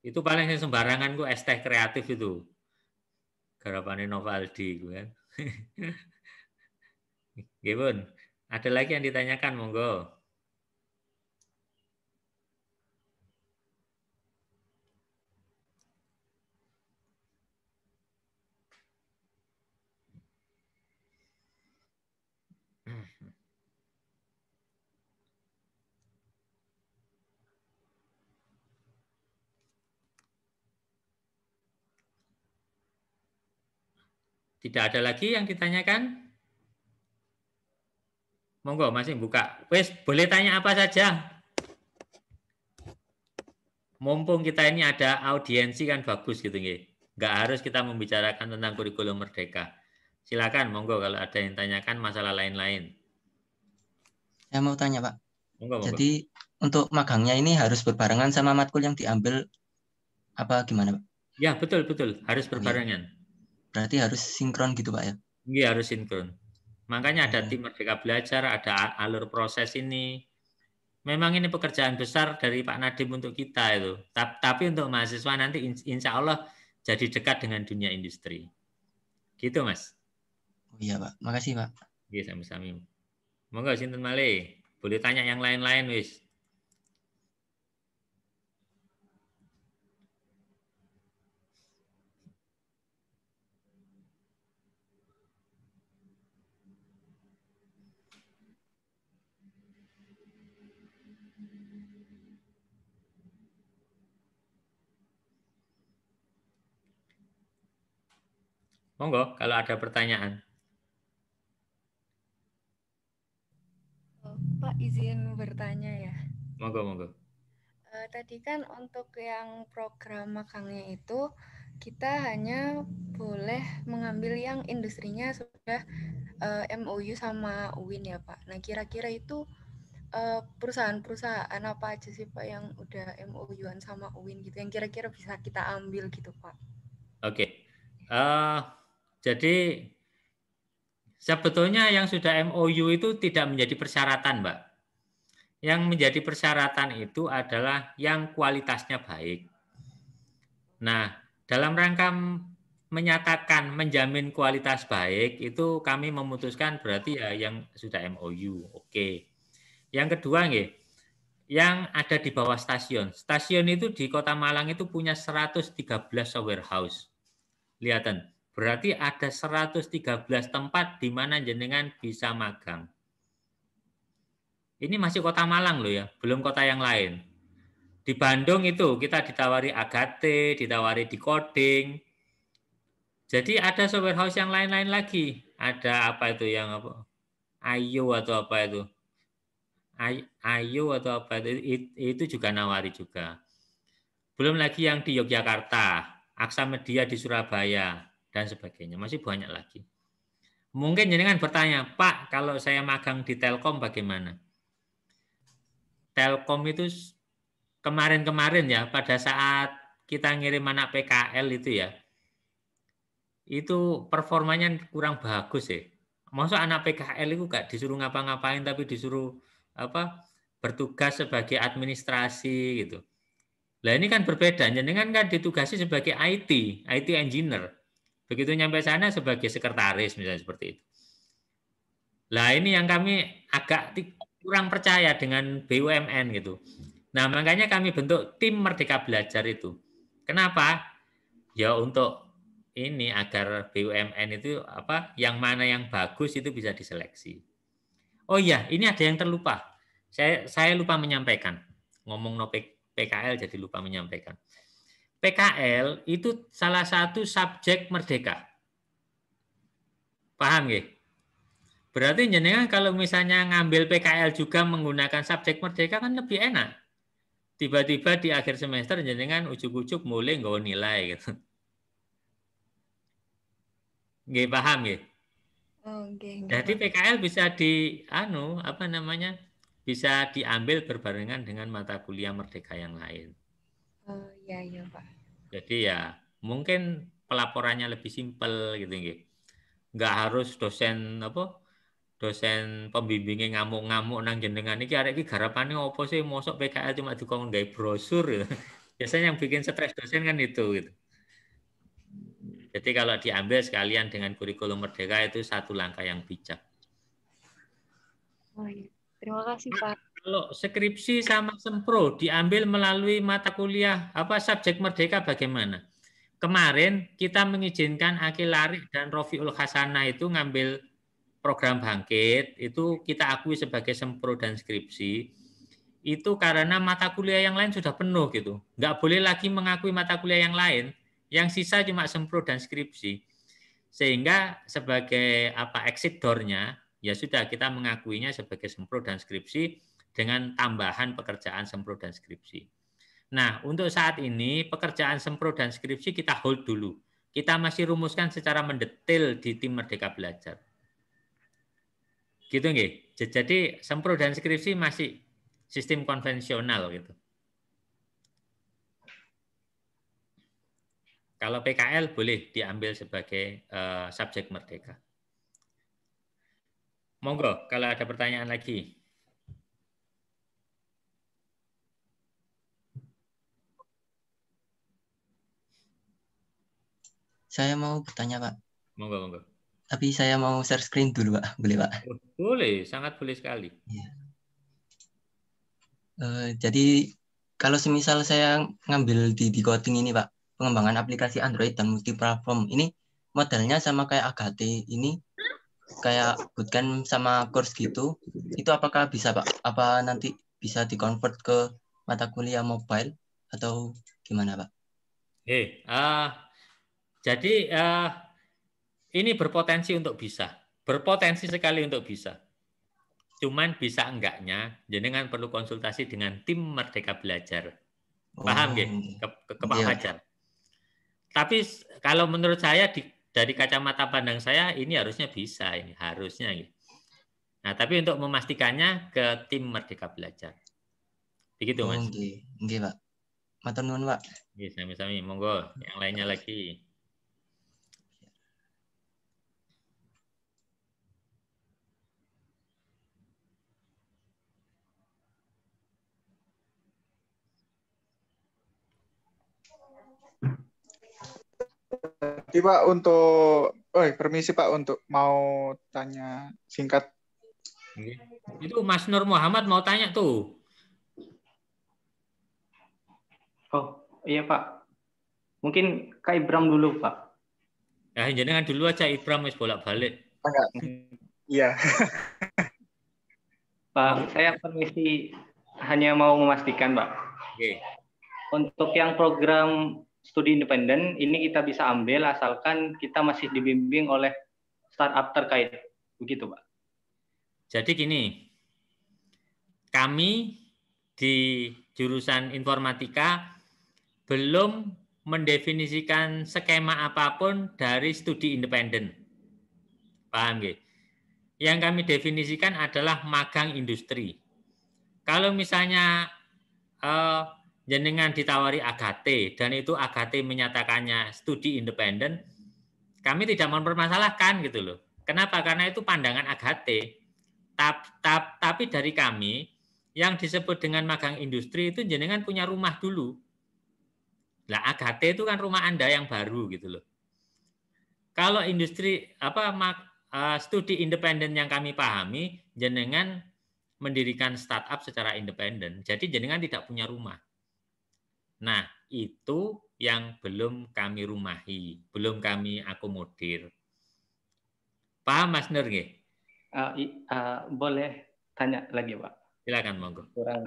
Itu paling sembarangan ku es teh kreatif itu. Garapane Novaldi kan. Gimana? Ada lagi yang ditanyakan, monggo. Tidak ada lagi yang ditanyakan? Monggo masih buka. Wes, boleh tanya apa saja. Mumpung kita ini ada audiensi kan bagus gitu nggih. Nggak harus kita membicarakan tentang kurikulum Merdeka. Silakan monggo kalau ada yang tanyakan masalah lain-lain. Saya mau tanya, Pak. Monggo. Jadi untuk magangnya ini harus berbarengan sama matkul yang diambil apa gimana, Pak? Ya, betul, harus berbarengan. Berarti harus sinkron gitu, Pak ya? Iya, harus sinkron. Makanya ada tim Merdeka Belajar, ada alur proses ini. Memang ini pekerjaan besar dari Pak Nadiem untuk kita itu. Tapi untuk mahasiswa nanti insya Allah jadi dekat dengan dunia industri. Gitu, Mas. Oh iya, Pak. Makasih, Pak. Iya, sami-sami. Monggo sinten malih. Boleh tanya yang lain-lain, wis. Monggo, kalau ada pertanyaan. Pak, izin bertanya ya. Monggo. Tadi kan untuk yang program magangnya itu, kita hanya boleh mengambil yang industrinya sudah MOU sama UIN ya Pak. Nah, kira-kira itu perusahaan-perusahaan apa aja sih Pak yang udah MOU-an sama UIN gitu, yang kira-kira bisa kita ambil gitu Pak? Oke. Jadi sebetulnya yang sudah MOU itu tidak menjadi persyaratan, Mbak. Yang menjadi persyaratan itu adalah yang kualitasnya baik. Nah, dalam rangka menyatakan menjamin kualitas baik itu kami memutuskan berarti ya yang sudah MOU. Oke. Yang kedua nggih, yang ada di bawah stasiun. Stasiun itu di Kota Malang itu punya 113 software house. Lihatan, berarti ada 113 tempat di mana jenengan bisa magang. Ini masih Kota Malang loh ya, belum kota yang lain. Di Bandung itu kita ditawari Agate, ditawari Decoding. Jadi ada software house yang lain-lain lagi. Ada apa itu yang apa? Ayo atau apa itu? Ayo atau apa itu juga nawari juga. Belum lagi yang di Yogyakarta, Aksa Media di Surabaya dan sebagainya. Masih banyak lagi. Mungkin jenengan bertanya, Pak, kalau saya magang di Telkom bagaimana? Telkom itu kemarin-kemarin ya, pada saat kita ngirim anak PKL itu ya, itu performanya kurang bagus ya. Masa anak PKL itu gak disuruh ngapa-ngapain tapi disuruh bertugas sebagai administrasi gitu. Lah ini kan berbeda, jenengan kan ditugasi sebagai IT engineer. Begitu nyampe sana sebagai sekretaris misalnya seperti itu. Lah ini yang kami agak kurang percaya dengan BUMN gitu. Nah, makanya kami bentuk tim Merdeka Belajar itu. Kenapa? Ya untuk ini agar BUMN itu yang mana yang bagus itu bisa diseleksi. Oh iya, ini ada yang terlupa. Saya lupa menyampaikan. Ngomong PKL jadi lupa menyampaikan. PKL itu salah satu subjek merdeka. Paham nggih? Berarti jenengan kalau misalnya ngambil PKL juga menggunakan subjek merdeka kan lebih enak. Tiba-tiba di akhir semester jenengan ujuk-ujuk mulai nggak nilai gitu. Nggih paham nggih? Oh, okay. Jadi PKL bisa bisa diambil berbarengan dengan mata kuliah merdeka yang lain. Oh iya iya Pak. Jadi ya mungkin pelaporannya lebih simpel gitu nggih. Nggak harus dosen pembimbingnya ngamuk-ngamuk nang jenengan iki arek iki garapane opo sih mosok PKL cuma dikon gawe brosur gitu. Biasanya yang bikin stres dosen kan itu gitu. Jadi kalau diambil sekalian dengan kurikulum merdeka itu satu langkah yang bijak. Oh, iya. Terima kasih Pak. Kalau skripsi sama sempro diambil melalui mata kuliah subjek merdeka bagaimana? Kemarin kita mengizinkan Akil Larik dan Rofiul Hasanah itu ngambil program Bangkit, itu kita akui sebagai sempro dan skripsi, itu karena mata kuliah yang lain sudah penuh gitu. Nggak boleh lagi mengakui mata kuliah yang lain, yang sisa cuma sempro dan skripsi. Sehingga sebagai exit door-nya, ya sudah kita mengakuinya sebagai sempro dan skripsi dengan tambahan pekerjaan sempro dan skripsi. Nah, untuk saat ini pekerjaan sempro dan skripsi kita hold dulu. Kita masih rumuskan secara mendetail di tim Merdeka Belajar. Gitu nggih. Jadi sempro dan skripsi masih sistem konvensional gitu. Kalau PKL boleh diambil sebagai subjek merdeka. Monggo kalau ada pertanyaan lagi. Saya mau bertanya, Pak. Monggo, monggo. Tapi saya mau share screen dulu, Pak. Boleh, Pak? Boleh, sangat boleh sekali. Ya. Jadi kalau semisal saya ngambil di coding ini, Pak, pengembangan aplikasi Android dan multiplatform, ini modelnya sama kayak AGATE ini, kayak bootcamp sama course gitu, itu apakah bisa, Pak? Apa nanti bisa di-convert ke mata kuliah mobile atau gimana, Pak? Jadi ini berpotensi untuk bisa. Berpotensi sekali untuk bisa. Cuman bisa enggaknya, jenengan perlu konsultasi dengan tim Merdeka Belajar. Paham nggih? Ke Pak Fajar. Tapi kalau menurut saya dari kacamata pandang saya ini harusnya bisa, ini harusnya gitu. Nah, tapi untuk memastikannya ke tim Merdeka Belajar. Begitu, Mas. Nggih, Pak. Matur nuwun, Pak. Nggih, sami-sami. Monggo, yang lainnya lagi. Jadi Pak permisi Pak untuk mau tanya singkat. Itu Mas Nur Muhammad mau tanya tuh. Oh iya Pak, mungkin Kak Ibram dulu Pak. Ya jenengan dulu aja, Ibram wis bolak-balik. Enggak. Iya. Pak, saya permisi hanya mau memastikan Pak. Oke. Untuk yang program studi independen ini kita bisa ambil asalkan kita masih dibimbing oleh startup terkait, begitu Pak. Jadi gini, kami di jurusan informatika belum mendefinisikan skema apapun dari studi independen. Paham nggih? Yang kami definisikan adalah magang industri. Kalau misalnya jenengan ditawari AGATE dan itu AGATE menyatakannya studi independen, kami tidak mempermasalahkan gitu loh. Kenapa? Karena itu pandangan AGATE. Tapi dari kami yang disebut dengan magang industri itu jenengan punya rumah dulu. Lah AGATE itu kan rumah Anda yang baru gitu loh. kalau industri studi independen yang kami pahami, jenengan mendirikan startup secara independen. Jadi jenengan tidak punya rumah. Nah, itu yang belum kami rumahi, belum kami akomodir. Paham Mas Nur nggih? Boleh tanya lagi, Pak? Silakan monggo. Kurang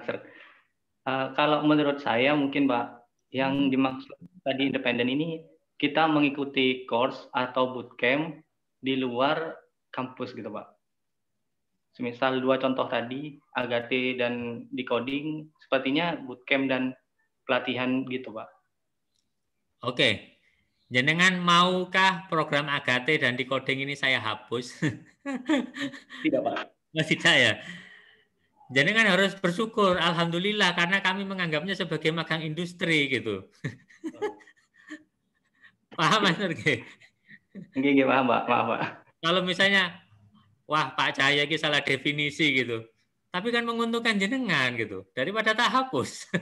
kalau menurut saya mungkin, Pak, yang dimaksud tadi independen ini kita mengikuti course atau bootcamp di luar kampus gitu, Pak. Semisal 2 contoh tadi, Agate dan Decoding, sepertinya bootcamp dan pelatihan gitu, Pak. Oke. Jenengan maukah program Agate dan Decoding ini saya hapus? Tidak, Pak. Tidak ya. Jenengan harus bersyukur, alhamdulillah, karena kami menganggapnya sebagai magang industri gitu. Paham Mas Nur? Nggih, paham, Pak. Maaf, Pak. Kalau misalnya, wah Pak Cahaya ini salah definisi gitu, tapi kan menguntungkan jenengan gitu, daripada tak hapus.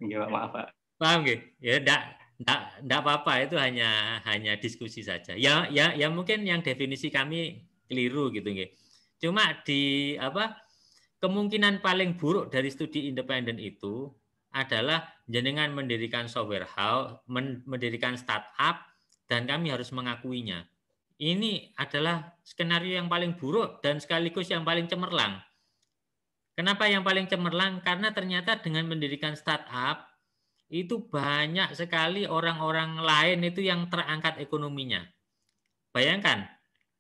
Nggih, Pak. Maaf, Pak. Paham gitu? Ya, enggak apa-apa, itu hanya diskusi saja. Ya mungkin yang definisi kami keliru gitu nggih. Cuma kemungkinan paling buruk dari studi independen itu adalah jenengan mendirikan software house, mendirikan startup, dan kami harus mengakuinya. Ini adalah skenario yang paling buruk dan sekaligus yang paling cemerlang. Kenapa yang paling cemerlang? Karena ternyata dengan mendirikan startup, itu banyak sekali orang-orang lain itu yang terangkat ekonominya. Bayangkan,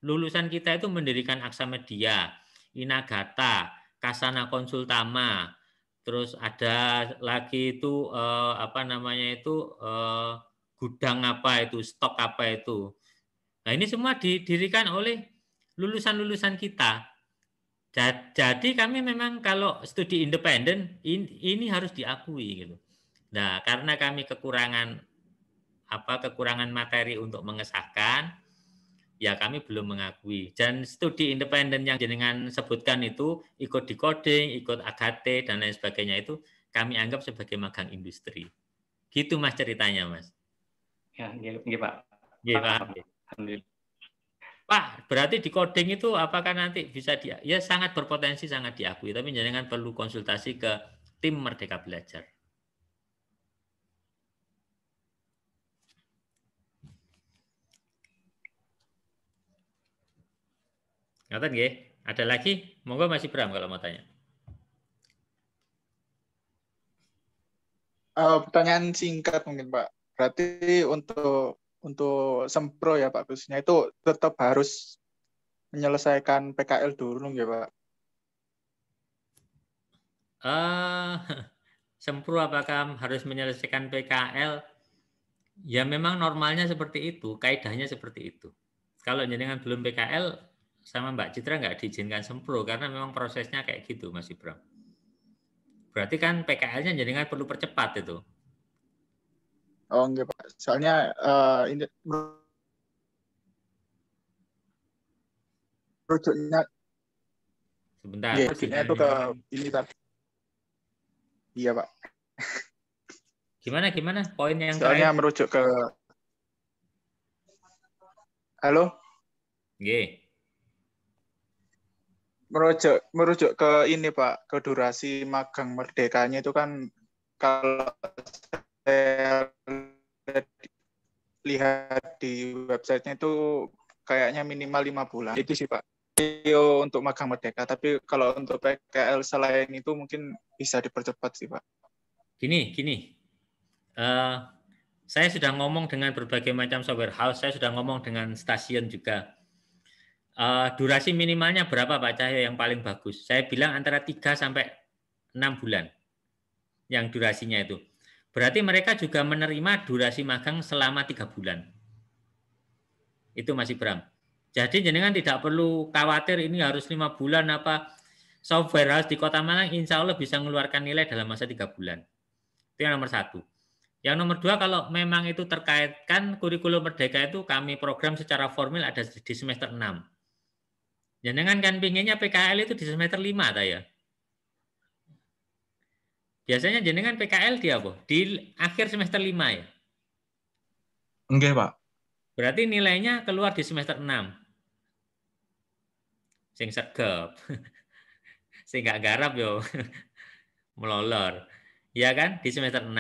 lulusan kita itu mendirikan Aksamedia, Inagata, Kasana Konsultama, terus ada lagi itu gudang apa itu, stok apa itu. Nah, ini semua didirikan oleh lulusan-lulusan kita. Jadi kami memang kalau studi independen ini harus diakui gitu. Nah, karena kami kekurangan materi untuk mengesahkan, ya kami belum mengakui. Dan studi independen yang jenengan sebutkan itu ikut Decoding, ikut Agate dan lain sebagainya itu kami anggap sebagai magang industri. Gitu Mas ceritanya, Mas. Ya, nggih, Pak. Nggih, Pak. Alhamdulillah. Pak, berarti Decoding itu apakah nanti bisa ya sangat berpotensi, sangat diakui, tapi jenengan perlu konsultasi ke tim Merdeka Belajar. Ngaten nggih? Ada lagi? Monggo Mas Ibram kalau mau tanya. Pertanyaan singkat mungkin Pak. Berarti untuk Sempro ya Pak khususnya itu tetap harus menyelesaikan PKL dulu ya Pak? Sempro apakah harus menyelesaikan PKL? Ya memang normalnya seperti itu, kaidahnya seperti itu. Kalau jenengan belum PKL, sama Mbak Citra nggak diizinkan Sempro karena memang prosesnya kayak gitu Mas Ibram. Berarti kan PKL-nya jenengan perlu percepat itu. Oh enggak Pak, soalnya ini rujuknya sebentar. Rujuknya itu ke ini tadi. Iya Pak. Gimana? Poin yang soalnya terakhir. Merujuk ke Halo? Nggih. Merujuk ke ini Pak, ke durasi magang merdekanya itu kan kalau saya lihat di websitenya itu kayaknya minimal 5 bulan. Itu sih Pak. Untuk magang merdeka, tapi kalau untuk PKL selain itu mungkin bisa dipercepat sih Pak. Gini. Saya sudah ngomong dengan berbagai macam software house, saya sudah ngomong dengan stasiun juga. Durasi minimalnya berapa Pak Cahyo yang paling bagus? Saya bilang antara 3 sampai 6 bulan yang durasinya itu. Berarti mereka juga menerima durasi magang selama 3 bulan. Itu Mas Ibram. Jadi jenengan tidak perlu khawatir ini harus 5 bulan apa. Software house di Kota Malang insya Allah bisa mengeluarkan nilai dalam masa 3 bulan. Itu yang nomor 1. Yang nomor 2, kalau memang itu terkaitkan kurikulum merdeka itu kami program secara formal ada di semester 6. Jenengan kan pinginnya PKL itu di semester 5 ya. Biasanya jenengan PKL di apa? Di akhir semester 5 ya? Enggak, Pak. Berarti nilainya keluar di semester 6. Sing segep. Sing gak garap yo melolor. Ya kan? Di semester 6.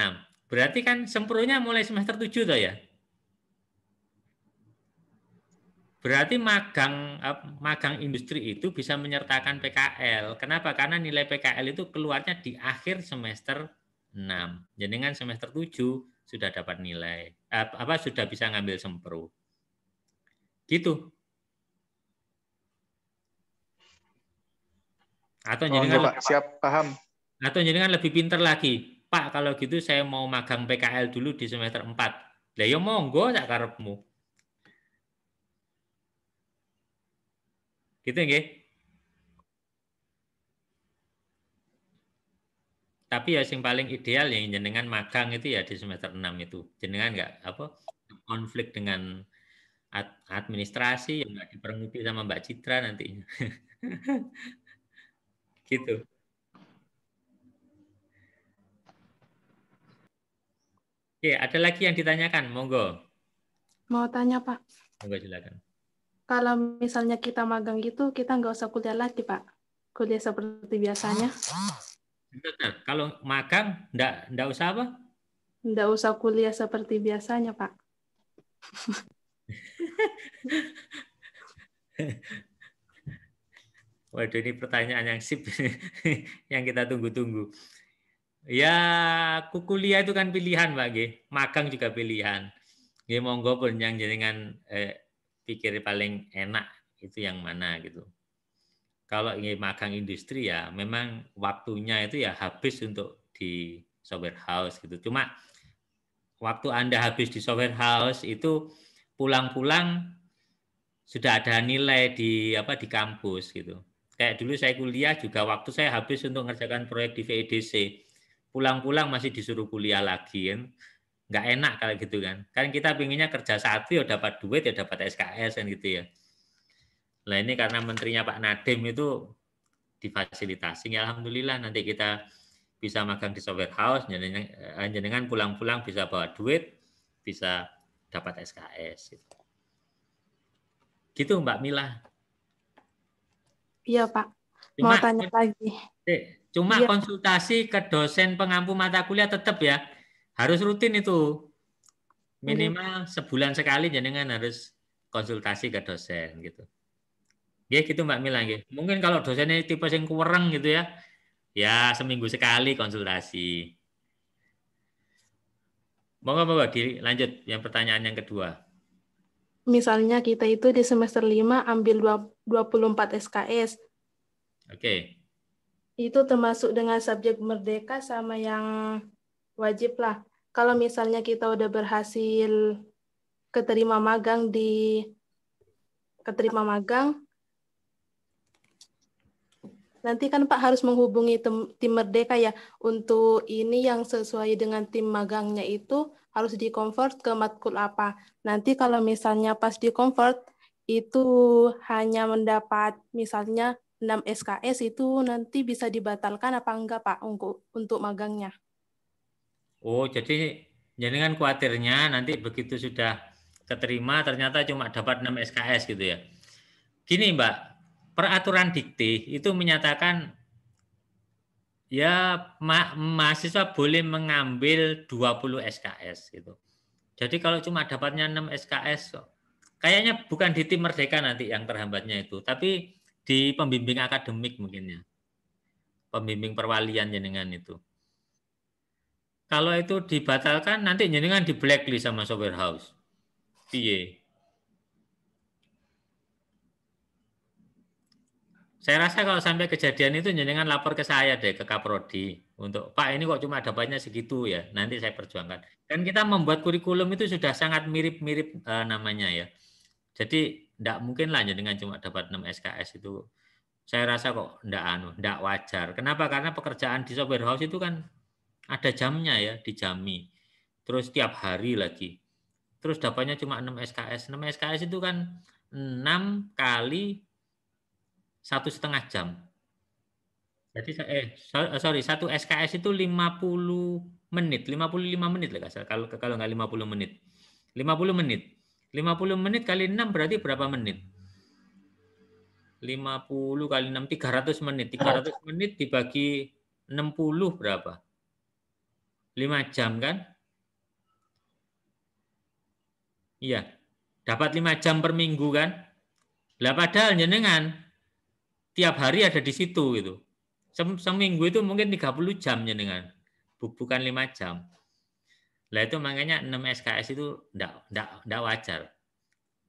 Berarti kan sempronya mulai semester 7 toh ya? Berarti magang industri itu bisa menyertakan PKL. Kenapa? Karena nilai PKL itu keluarnya di akhir semester 6. Jenengan semester 7 sudah dapat nilai. Sudah bisa ngambil sempro. Gitu. Atau jenengan Pak, siap, paham. Atau jenengan lebih pinter lagi. Pak, kalau gitu saya mau magang PKL dulu di semester 4. Lah ya monggo sak karepmu. Gitu nggih. Tapi ya yang paling ideal yang jenengan magang itu ya di semester 6 itu. Jenengan nggak konflik dengan administrasi yang nggak dipermuti sama Mbak Citra nantinya. Gitu. Oke, ada lagi yang ditanyakan, monggo. Mau tanya, Pak. Monggo silakan. Kalau misalnya kita magang gitu, kita nggak usah kuliah lagi, Pak. Kuliah seperti biasanya. Benar. Kalau magang, nggak usah apa? Nggak usah kuliah seperti biasanya, Pak. Waduh, ini pertanyaan yang sip yang kita tunggu-tunggu. Ya, kuliah itu kan pilihan, Pak G. Magang juga pilihan. Nggih monggo pun yang jenengan pikir paling enak itu yang mana gitu. Kalau ingin magang industri ya memang waktunya itu ya habis untuk di software house gitu. Cuma waktu Anda habis di software house itu pulang-pulang sudah ada nilai di kampus gitu. Kayak dulu saya kuliah juga waktu saya habis untuk mengerjakan proyek di VEDC. Pulang-pulang masih disuruh kuliah lagi kan. Nggak enak kalau gitu kan. Kan kita pinginnya kerja satu ya dapat duit ya dapat SKS kan gitu ya. Nah ini karena menterinya Pak Nadiem itu difasilitasi. Ya alhamdulillah nanti kita bisa magang di software house. Jenengan pulang-pulang bisa bawa duit, bisa dapat SKS. Gitu Mbak Mila. Iya Pak. Mau tanya lagi. Cuma konsultasi ke dosen pengampu mata kuliah tetap ya. Harus rutin itu. Minimal sebulan sekali jenengan harus konsultasi ke dosen gitu. Ya gitu Mbak Mila nggih. Mungkin kalau dosennya tipe yang kurang gitu ya. Ya seminggu sekali konsultasi. Monggo dilanjut yang pertanyaan yang kedua. Misalnya kita itu di semester 5 ambil 24 SKS. Oke. Itu termasuk dengan subjek merdeka sama yang wajib lah. Kalau misalnya kita udah berhasil keterima magang, nanti kan Pak harus menghubungi tim merdeka ya. Untuk ini yang sesuai dengan tim magangnya itu harus di-convert ke matkul apa. Nanti kalau misalnya pas di-convert itu hanya mendapat misalnya 6 SKS itu nanti bisa dibatalkan apa enggak Pak untuk magangnya? Oh, jadi jenengan khawatirnya nanti begitu sudah keterima ternyata cuma dapat 6 SKS gitu ya. Gini Mbak, peraturan dikti itu menyatakan ya mahasiswa boleh mengambil 20 SKS gitu. Jadi kalau cuma dapatnya 6 SKS kayaknya bukan di tim merdeka nanti yang terhambatnya itu, tapi di pembimbing akademik mungkinnya. Pembimbing perwalian jenengan itu. Kalau itu dibatalkan nanti jenengan di blacklist sama software house. Piye? Saya rasa kalau sampai kejadian itu jenengan lapor ke saya deh, ke Kaprodi. Untuk, Pak ini kok cuma dapatnya segitu ya, nanti saya perjuangkan. Dan kita membuat kurikulum itu sudah sangat mirip-mirip namanya ya. Jadi tidak mungkin lah jenengan cuma dapat 6 SKS itu. Saya rasa kok tidak wajar. Kenapa? Karena pekerjaan di software house itu kan ada jamnya ya, dijami. Terus tiap hari lagi. Terus dapatnya cuma 6 SKS. 6 SKS itu kan 6 kali 1,5 jam. Jadi 1 SKS itu 50 menit, 55 menit lah kalau nggak 50 menit. 50 menit. 50 menit kali 6 berarti berapa menit? 50 kali 6, 300 menit. 300 menit dibagi 60 berapa? 5 jam kan? Iya. Dapat 5 jam per minggu kan? Lah padahal jenengan tiap hari ada di situ gitu. Seminggu itu mungkin 30 jam jenengan. Bukan 5 jam. Lah itu makanya 6 SKS itu enggak wajar.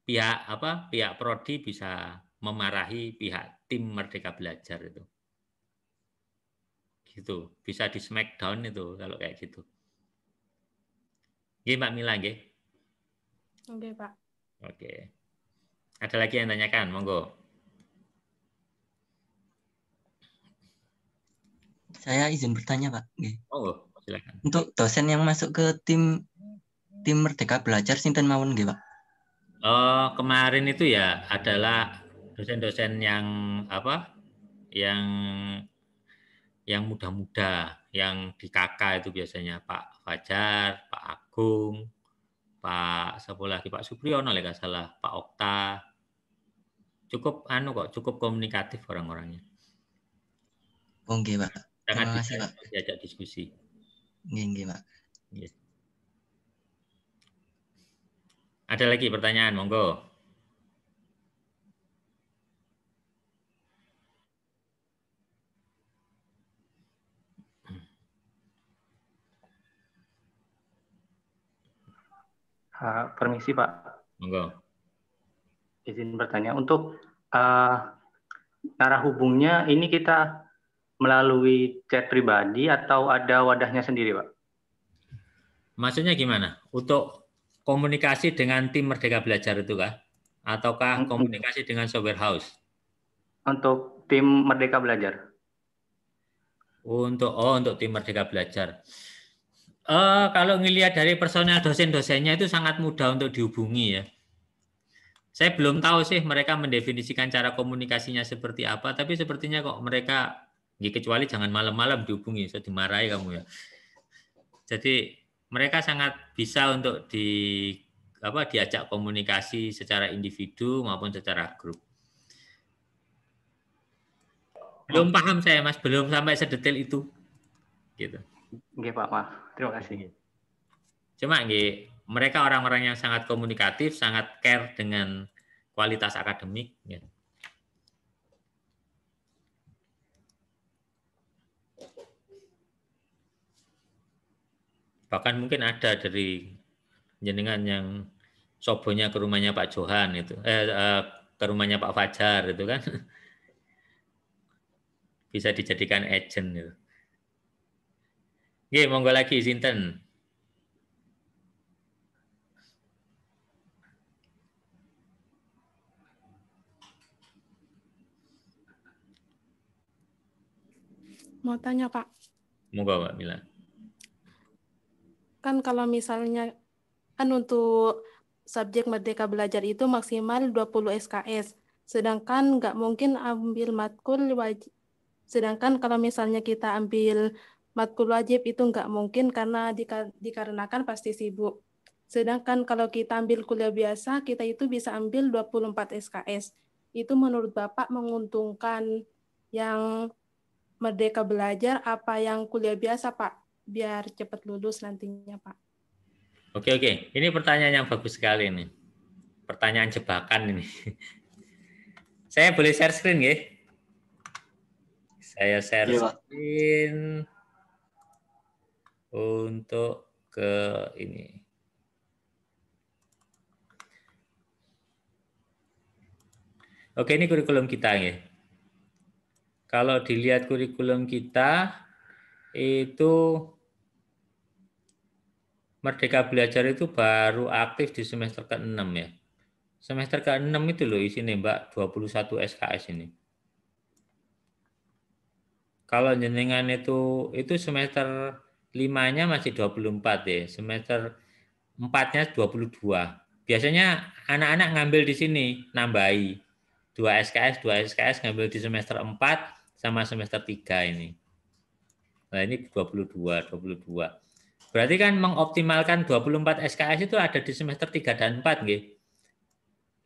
Pihak prodi bisa memarahi pihak tim Merdeka Belajar itu. Gitu. Bisa di smackdown itu kalau kayak gitu. Nggih Mbak Mila nggih. Oke, Pak. Oke. Ada lagi yang tanyakan, monggo. Saya izin bertanya, Pak. Nggih. Oh, silakan. Untuk dosen yang masuk ke tim Merdeka Belajar sinten mawon nggih, Pak? Oh, kemarin itu ya adalah dosen-dosen yang apa? Yang muda-muda, yang di KK itu biasanya Pak Fajar, Pak Agung, Pak siapa lagi, Pak Supriyono nggak salah, Pak Okta. Cukup cukup komunikatif orang-orangnya. Oh, nggih, Pak. Sangat Terima kasih, bisa Pak. diajak diskusi. Nggih, Pak. Yes. Ada lagi pertanyaan, monggo. Permisi Pak. Monggo. Izin bertanya, untuk cara hubungnya ini kita melalui chat pribadi atau ada wadahnya sendiri, Pak? Maksudnya gimana? Untuk komunikasi dengan tim Merdeka Belajar itu kah? Ataukah komunikasi dengan software house? Untuk tim Merdeka Belajar. Untuk tim Merdeka Belajar. Kalau ngelihat dari personel dosen-dosennya itu sangat mudah untuk dihubungi ya. Saya belum tahu sih mereka mendefinisikan cara komunikasinya seperti apa, tapi sepertinya kok mereka, ya kecuali jangan malam-malam dihubungi, saya dimarahi kamu ya. Jadi mereka sangat bisa untuk diajak komunikasi secara individu maupun secara grup. Belum paham saya Mas, belum sampai sedetail itu. Gitu. Oke Pak, terima kasih. Cuma mereka orang-orang yang sangat komunikatif, sangat care dengan kualitas akademik. Ya. Bahkan mungkin ada dari jenengan yang sobonya ke rumahnya Pak Johan itu, ke rumahnya Pak Fajar itu kan, bisa dijadikan agent itu. Oke, monggo lagi sinten. Mau tanya, Pak. Monggo, Mbak Mila. Kan kalau misalnya, kan untuk subjek Merdeka Belajar itu maksimal 20 SKS. Sedangkan nggak mungkin ambil matkul wajib. Sedangkan kalau misalnya kita ambil matkul wajib itu nggak mungkin karena dikarenakan pasti sibuk. Sedangkan kalau kita ambil kuliah biasa, kita itu bisa ambil 24 SKS. Itu menurut Bapak menguntungkan yang Merdeka Belajar apa yang kuliah biasa, Pak? Biar cepat lulus nantinya, Pak. Oke. Ini pertanyaan yang bagus sekali nih. Pertanyaan jebakan ini. Saya boleh share screen, ya? Saya share screen untuk ke ini. Oke, ini kurikulum kita, ya. Kalau dilihat kurikulum kita, itu Merdeka Belajar itu baru aktif di semester ke-6 ya. Semester ke-6 itu loh isinya Mbak, 21 SKS ini. Kalau jenengan itu semester 5-nya masih 24 ya, semester 4-nya 22. Biasanya anak-anak ngambil di sini, nambahi 2 SKS ngambil di semester 4 sama semester 3 ini. Nah, ini 22. Berarti kan mengoptimalkan 24 SKS itu ada di semester 3 dan 4 nggih.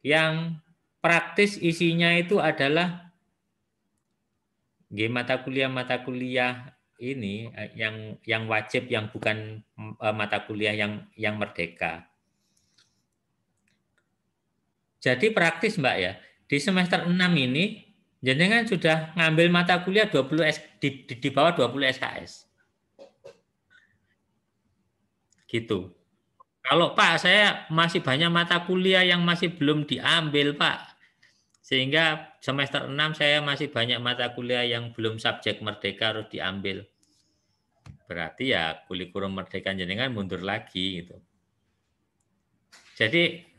Yang praktis isinya itu adalah mata kuliah ini yang wajib, yang bukan mata kuliah yang merdeka. Jadi praktis Mbak ya, di semester 6 ini jenengan sudah ngambil mata kuliah 20 di bawah 20 SKS. Gitu. Kalau Pak, saya masih banyak mata kuliah yang masih belum diambil Pak. Sehingga semester 6 saya masih banyak mata kuliah yang belum subjek merdeka harus diambil. Berarti ya kurikulum merdeka jenengan mundur lagi gitu. Jadi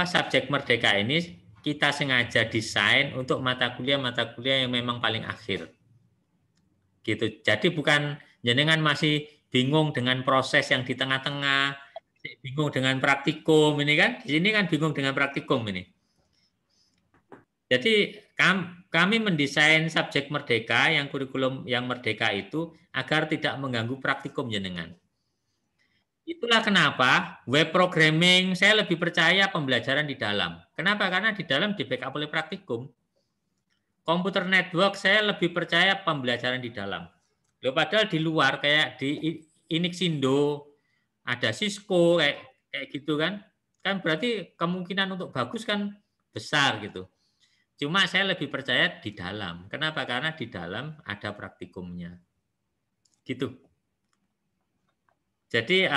subjek merdeka ini kita sengaja desain untuk mata kuliah yang memang paling akhir. Gitu. Jadi bukan jenengan masih bingung dengan proses yang di tengah-tengah, bingung dengan praktikum ini kan. Di sini kan bingung dengan praktikum ini. Jadi kami mendesain subjek merdeka yang kurikulum yang merdeka itu agar tidak mengganggu praktikum jenengan. Itulah kenapa web programming saya lebih percaya pembelajaran di dalam. Kenapa? Karena di dalam di backup oleh praktikum. Komputer network saya lebih percaya pembelajaran di dalam. Loh, padahal di luar kayak di Inixindo, ada Cisco kayak gitu kan. Kan berarti kemungkinan untuk bagus kan besar gitu. Cuma saya lebih percaya di dalam. Kenapa? Karena di dalam ada praktikumnya. Gitu. Jadi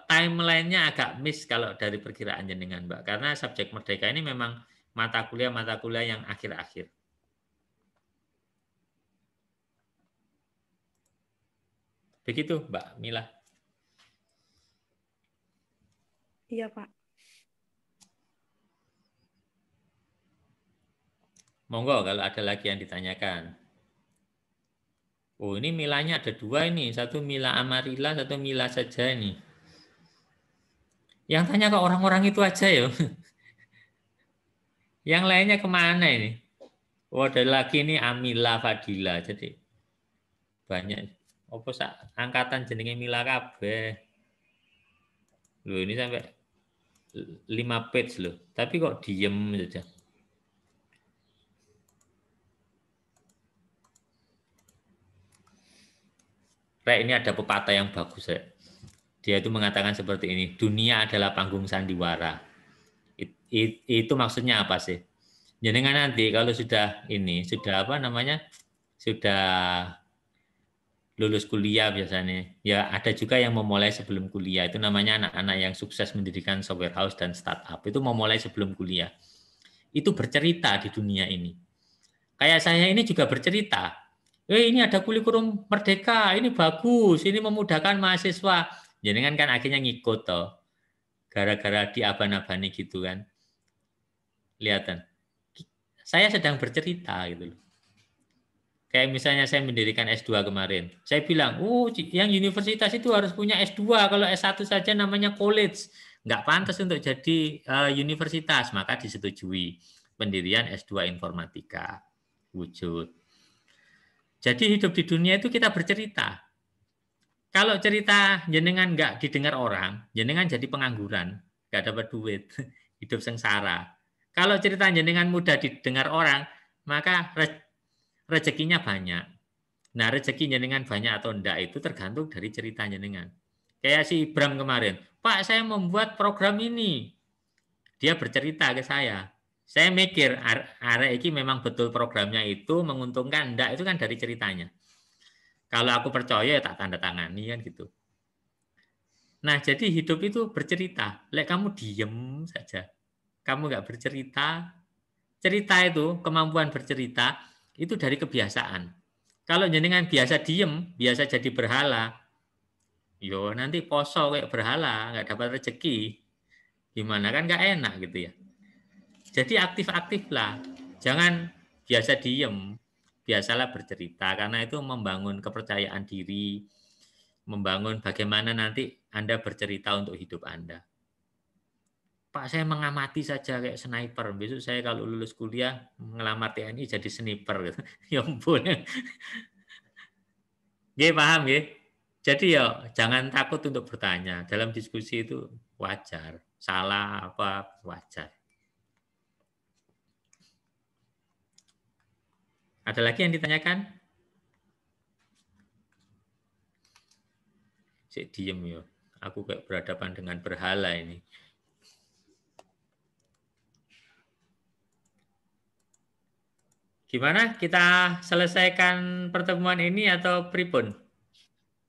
timeline-nya agak miss kalau dari perkiraan jenengan, Mbak. Karena subjek merdeka ini memang mata kuliah yang akhir-akhir. Begitu, Mbak Mila. Iya, Pak. Monggo kalau ada lagi yang ditanyakan. Oh, ini Milanya ada 2 ini. Satu Mila Amarila, satu Mila saja ini. Yang tanya ke orang-orang itu aja ya. Yang lainnya kemana ini? Oh, ada lagi ini Amila Fadila. Jadi banyak. Apa angkatan jenenge Mila kabeh. Loh, ini sampai 5 page loh. Tapi kok diem saja. Ini ada pepatah yang bagus ya. Dia itu mengatakan seperti ini, dunia adalah panggung sandiwara. Itu maksudnya apa sih? Jenengan nanti kalau sudah lulus kuliah biasanya, ya ada juga yang memulai sebelum kuliah. Itu namanya anak-anak yang sukses mendirikan software house dan startup. Itu memulai sebelum kuliah. Itu bercerita di dunia ini. Kayak saya ini juga bercerita. Ini ada kurikulum merdeka, ini bagus, ini memudahkan mahasiswa. Jenengan kan akhirnya ngikut toh. Gara-gara diaban-abani gitu kan. Lihatan. Saya sedang bercerita gitu loh. Kayak misalnya saya mendirikan S2 kemarin. Saya bilang, yang universitas itu harus punya S2. Kalau S1 saja namanya college. Nggak pantas untuk jadi universitas. Maka disetujui pendirian S2 informatika. Wujud. Jadi hidup di dunia itu kita bercerita. Kalau cerita jenengan nggak didengar orang, jenengan jadi pengangguran, nggak dapat duit, hidup sengsara. Kalau cerita jenengan mudah didengar orang, maka rezekinya banyak. Nah, rezeki jenengan banyak atau enggak itu tergantung dari cerita jenengan. Kayak si Ibram kemarin, Pak saya membuat program ini. Dia bercerita ke saya. Saya mikir, arek iki memang betul programnya itu menguntungkan, enggak, itu kan dari ceritanya. Kalau aku percaya ya tak tanda tangani kan gitu. Nah, jadi hidup itu bercerita. Lek kamu diem saja, kamu nggak bercerita. Cerita itu, kemampuan bercerita, itu dari kebiasaan. Kalau jenengan biasa diem, biasa jadi berhala, yo nanti poso kayak berhala, nggak dapat rezeki. Gimana kan nggak enak gitu ya. Jadi aktif-aktif lah, jangan biasa diem, biasalah bercerita karena itu membangun kepercayaan diri, membangun bagaimana nanti Anda bercerita untuk hidup Anda. Pak saya mengamati saja kayak sniper, besok saya kalau lulus kuliah ngelamar TNI jadi sniper gitu. Ya ampun. Nggih paham nggih? Jadi ya jangan takut untuk bertanya. Dalam diskusi itu wajar. Salah apa wajar. Ada lagi yang ditanyakan? Cik diem ya. Aku kayak berhadapan dengan berhala ini. Gimana? Kita selesaikan pertemuan ini atau pripun?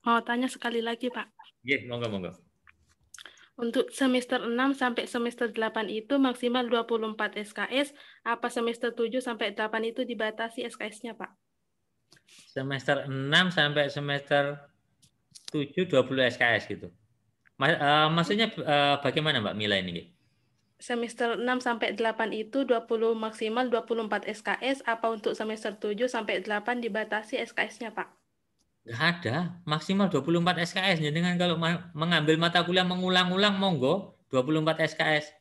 Mau tanya sekali lagi, Pak. Iya, monggo. Untuk semester 6 sampai semester 8 itu maksimal 24 SKS, apa semester 7 sampai 8 itu dibatasi SKS-nya, Pak? Semester 6 sampai semester 7 20 SKS gitu. Maksudnya bagaimana Mbak Mila ini? Semester 6 sampai 8 itu 20 maksimal 24 SKS, apa untuk semester 7 sampai 8 dibatasi SKS-nya, Pak? Nggak ada, maksimal 24 SKS. Jadi dengan kalau mengambil mata kuliah mengulang-ulang, monggo 24 SKS.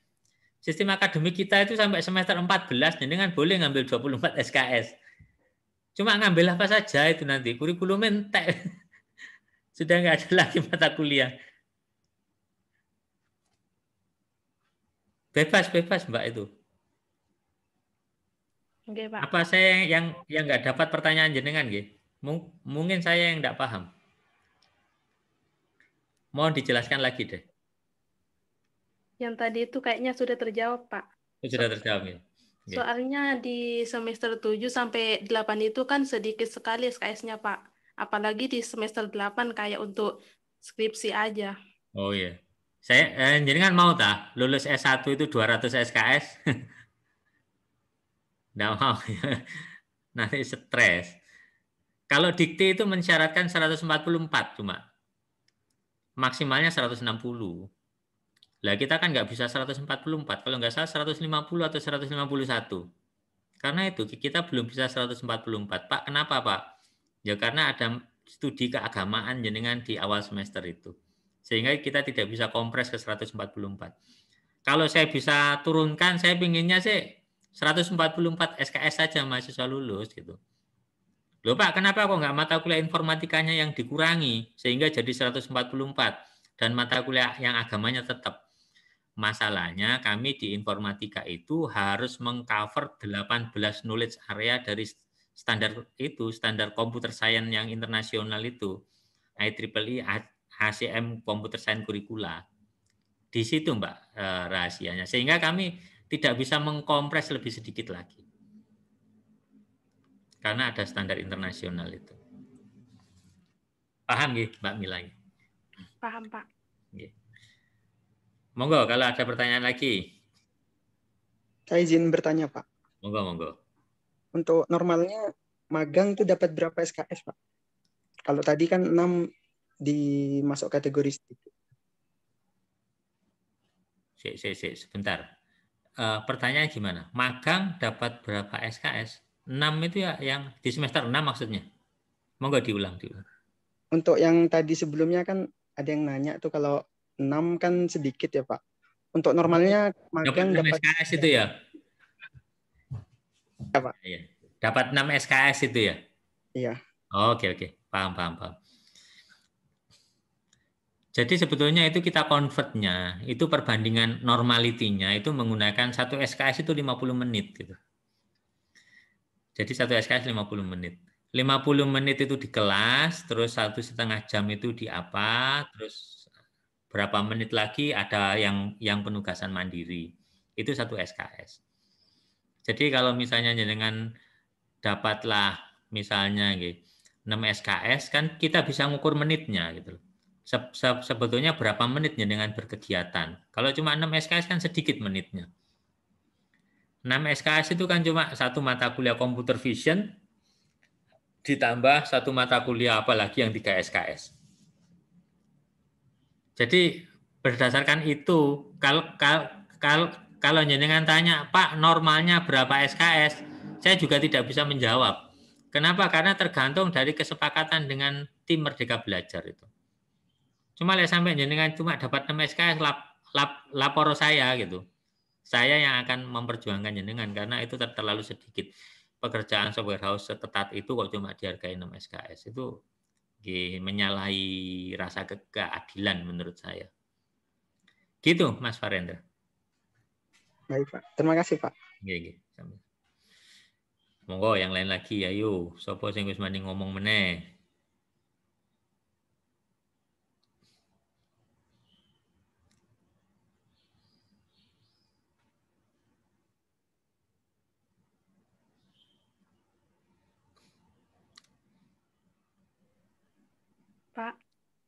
Sistem akademik kita itu sampai semester 14, jadi dengan boleh ngambil 24 SKS. Cuma ngambil apa saja itu nanti, kurikulum entek. Sudah nggak ada lagi mata kuliah. Bebas Mbak itu. Oke, Pak. Apa saya yang nggak dapat pertanyaan jenengan gitu? Mungkin saya yang nggak paham. Mohon dijelaskan lagi deh. Yang tadi itu kayaknya sudah terjawab, Pak. Sudah terjawab ya. Okay. Soalnya di semester 7 sampai 8 itu kan sedikit sekali SKS-nya, Pak. Apalagi di semester 8 kayak untuk skripsi aja. Oh iya. Saya jenengan mau tak lulus S1 itu 200 SKS? Nggak mau. Nanti stres. Kalau dikti itu mensyaratkan 144 cuma. Maksimalnya 160. Lah kita kan nggak bisa 144. Kalau nggak salah 150 atau 151. Karena itu kita belum bisa 144. Pak, kenapa Pak? Ya karena ada studi keagamaan jenengan di awal semester itu. Sehingga kita tidak bisa kompres ke 144. Kalau saya bisa turunkan, saya pinginnya sih 144 SKS saja mahasiswa lulus gitu. Loh Pak, kenapa kok nggak mata kuliah informatikanya yang dikurangi sehingga jadi 144 dan mata kuliah yang agamanya tetap? Masalahnya kami di informatika itu harus mengcover 18 knowledge area dari standar itu, standar computer science yang internasional itu, IEEE HCM Computer Science Curricula. Di situ Mbak rahasianya. Sehingga kami tidak bisa mengkompres lebih sedikit lagi. Karena ada standar internasional itu. Paham nggih, Mbak Mila? Paham, Pak. Nggih. Monggo kalau ada pertanyaan lagi. Saya izin bertanya, Pak. Monggo. Untuk normalnya magang itu dapat berapa SKS, Pak? Kalau tadi kan 6 dimasuk kategori sedikit. Sebentar. Pertanyaan gimana? Magang dapat berapa SKS? 6 itu ya yang di semester 6 maksudnya? Monggo diulang. Untuk yang tadi sebelumnya kan ada yang nanya tuh kalau 6 kan sedikit ya Pak. Untuk normalnya magang dapat 6 SKS itu ya? Ya Pak. Iya. Dapat 6 SKS itu ya? Iya. Oke. Paham. Jadi sebetulnya itu kita convertnya, itu perbandingan normalitinya itu menggunakan 1 SKS itu 50 menit gitu. Jadi 1 SKS 50 menit. 50 menit itu di kelas, terus 1,5 jam itu di apa, terus berapa menit lagi ada yang penugasan mandiri. Itu 1 SKS. Jadi kalau misalnya dengan dapatlah misalnya 6 SKS kan kita bisa ngukur menitnya gitu. Sebetulnya berapa menitnya dengan berkegiatan. Kalau cuma 6 SKS kan sedikit menitnya. 6 SKS itu kan cuma 1 mata kuliah computer vision ditambah 1 mata kuliah apalagi yang 3 SKS. Jadi berdasarkan itu kalau jenengan tanya, Pak normalnya berapa SKS? Saya juga tidak bisa menjawab. Kenapa? Karena tergantung dari kesepakatan dengan tim Merdeka Belajar itu. Cuma lihat sampai jenengan cuma dapat 6 SKS lapor saya gitu. Saya yang akan memperjuangkan jenengan karena itu terlalu sedikit. Pekerjaan software house seketat itu kok cuma dihargai 6 SKS. Itu menyalahi rasa keadilan menurut saya. Gitu Mas Farendra. Baik Pak, terima kasih Pak. Nggih. Monggo yang lain lagi, ayo. Sopo sing wis mani ngomong meneh. Pak,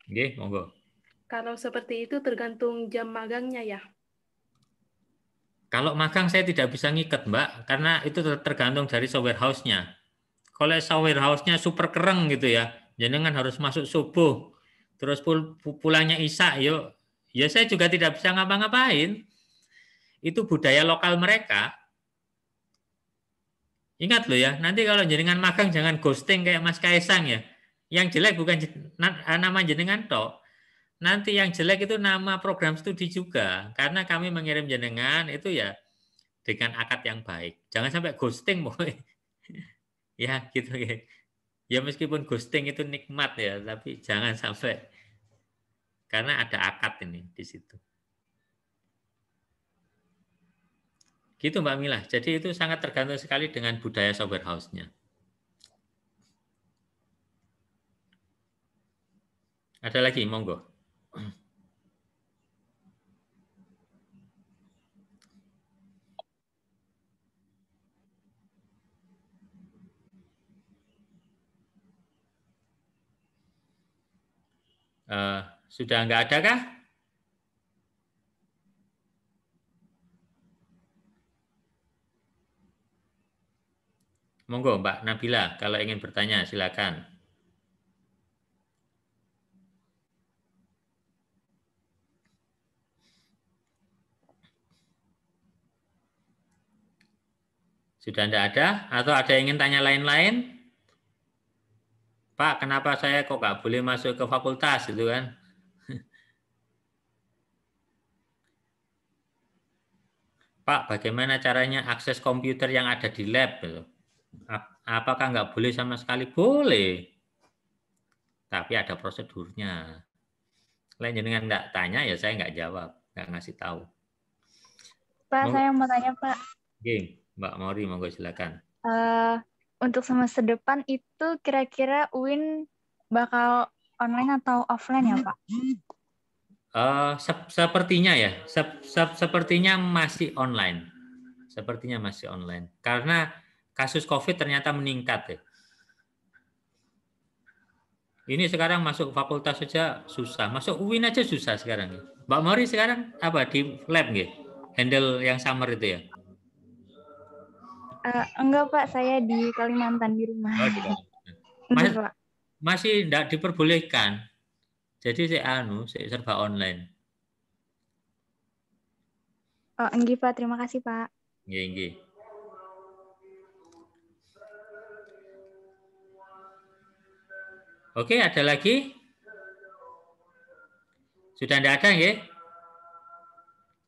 Nggih, monggo. kalau seperti itu tergantung jam magangnya ya. Kalau magang saya tidak bisa ngikat, Mbak, karena itu tergantung dari software house-nya. Kalau software house-nya super kereng gitu ya, jenengan harus masuk subuh, terus pulangnya isya, yuk. Ya saya juga tidak bisa ngapa-ngapain. Itu budaya lokal mereka. Ingat loh ya, nanti kalau jenengan magang jangan ghosting kayak Mas Kaisang ya. Yang jelek bukan nama jenengan toh. Nanti yang jelek itu nama program studi juga. Karena kami mengirim jenengan itu ya dengan akad yang baik. Jangan sampai ghosting, boy. Ya, gitu ya. Ya meskipun ghosting itu nikmat ya, tapi jangan sampai karena ada akad ini di situ. Gitu Mbak Mila. Jadi itu sangat tergantung sekali dengan budaya software house-nya. Ada lagi, monggo. Sudah nggak ada kah? Monggo Mbak Nabila, kalau ingin bertanya silakan. Sudah tidak ada? Atau ada yang ingin tanya lain-lain? Pak, kenapa saya kok nggak boleh masuk ke fakultas gitu kan? Pak, bagaimana caranya akses komputer yang ada di lab? Gitu? Apakah nggak boleh sama sekali? Boleh. Tapi ada prosedurnya. Lain jenengan nggak tanya, ya saya nggak jawab. Nggak ngasih tahu. Pak, saya mau tanya Pak. Oke, Mbak Mauri, monggo silakan. Untuk semester depan itu kira-kira UIN bakal online atau offline ya Pak? Sepertinya ya, sepertinya masih online. Sepertinya masih online. Karena kasus COVID ternyata meningkat ya. Ini sekarang masuk fakultas saja susah. Masuk UIN aja susah sekarang. Mbak Mauri sekarang apa di lab nggih? Handle yang summer itu ya? Enggak Pak, saya di Kalimantan di rumah. Oh, di Kalimantan. Masih tidak diperbolehkan. Jadi saya serba online. Oh, enggih Pak, terima kasih Pak. Nggih. Oke, ada lagi? Sudah tidak ada ya?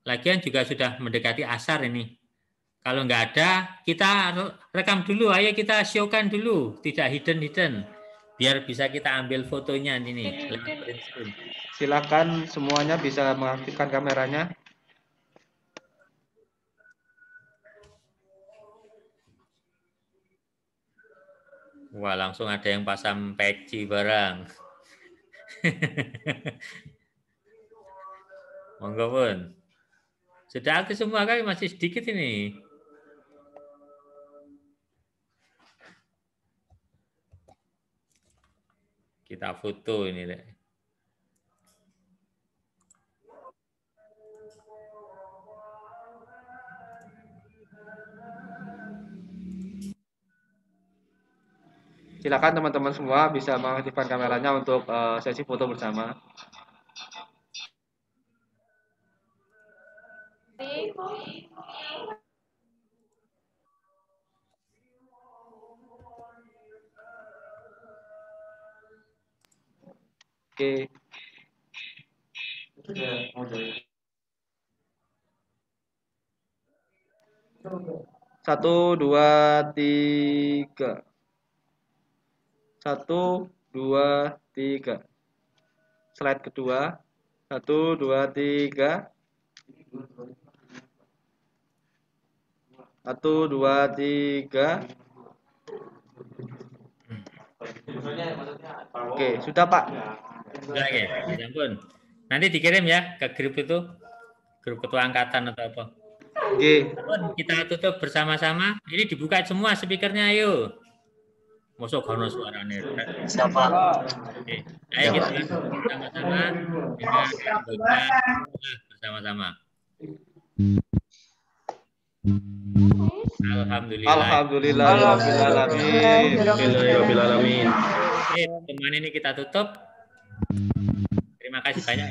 Lagian juga sudah mendekati asar ini. Kalau nggak ada, kita rekam dulu. Ayo kita show-kan dulu. Tidak hidden. Biar bisa kita ambil fotonya ini. Silakan semuanya bisa mengaktifkan kameranya. Wah, langsung ada yang pasang peci barang. Monggo pun. Sudah aktif semua kali, masih sedikit ini. Kita foto ini deh. Silakan teman-teman semua bisa mengaktifkan kameranya untuk sesi foto bersama. Oke. 1, 2, 3. 1, 2, 3. Slide kedua. 1, 2, 3. 1, 2, 3. Oke, sudah Pak. Sudah ya, ya ampun. Nanti dikirim ya ke grup itu, grup ketua angkatan atau apa. Oke. Kita tutup bersama-sama. Ini dibuka semua speakernya, ayo. Mosok kono suaranya. Siapa? Oke. Ayo kita bersama-sama dengan bersama-sama. Alhamdulillah. Oke, teman ini kita tutup. Terima kasih banyak.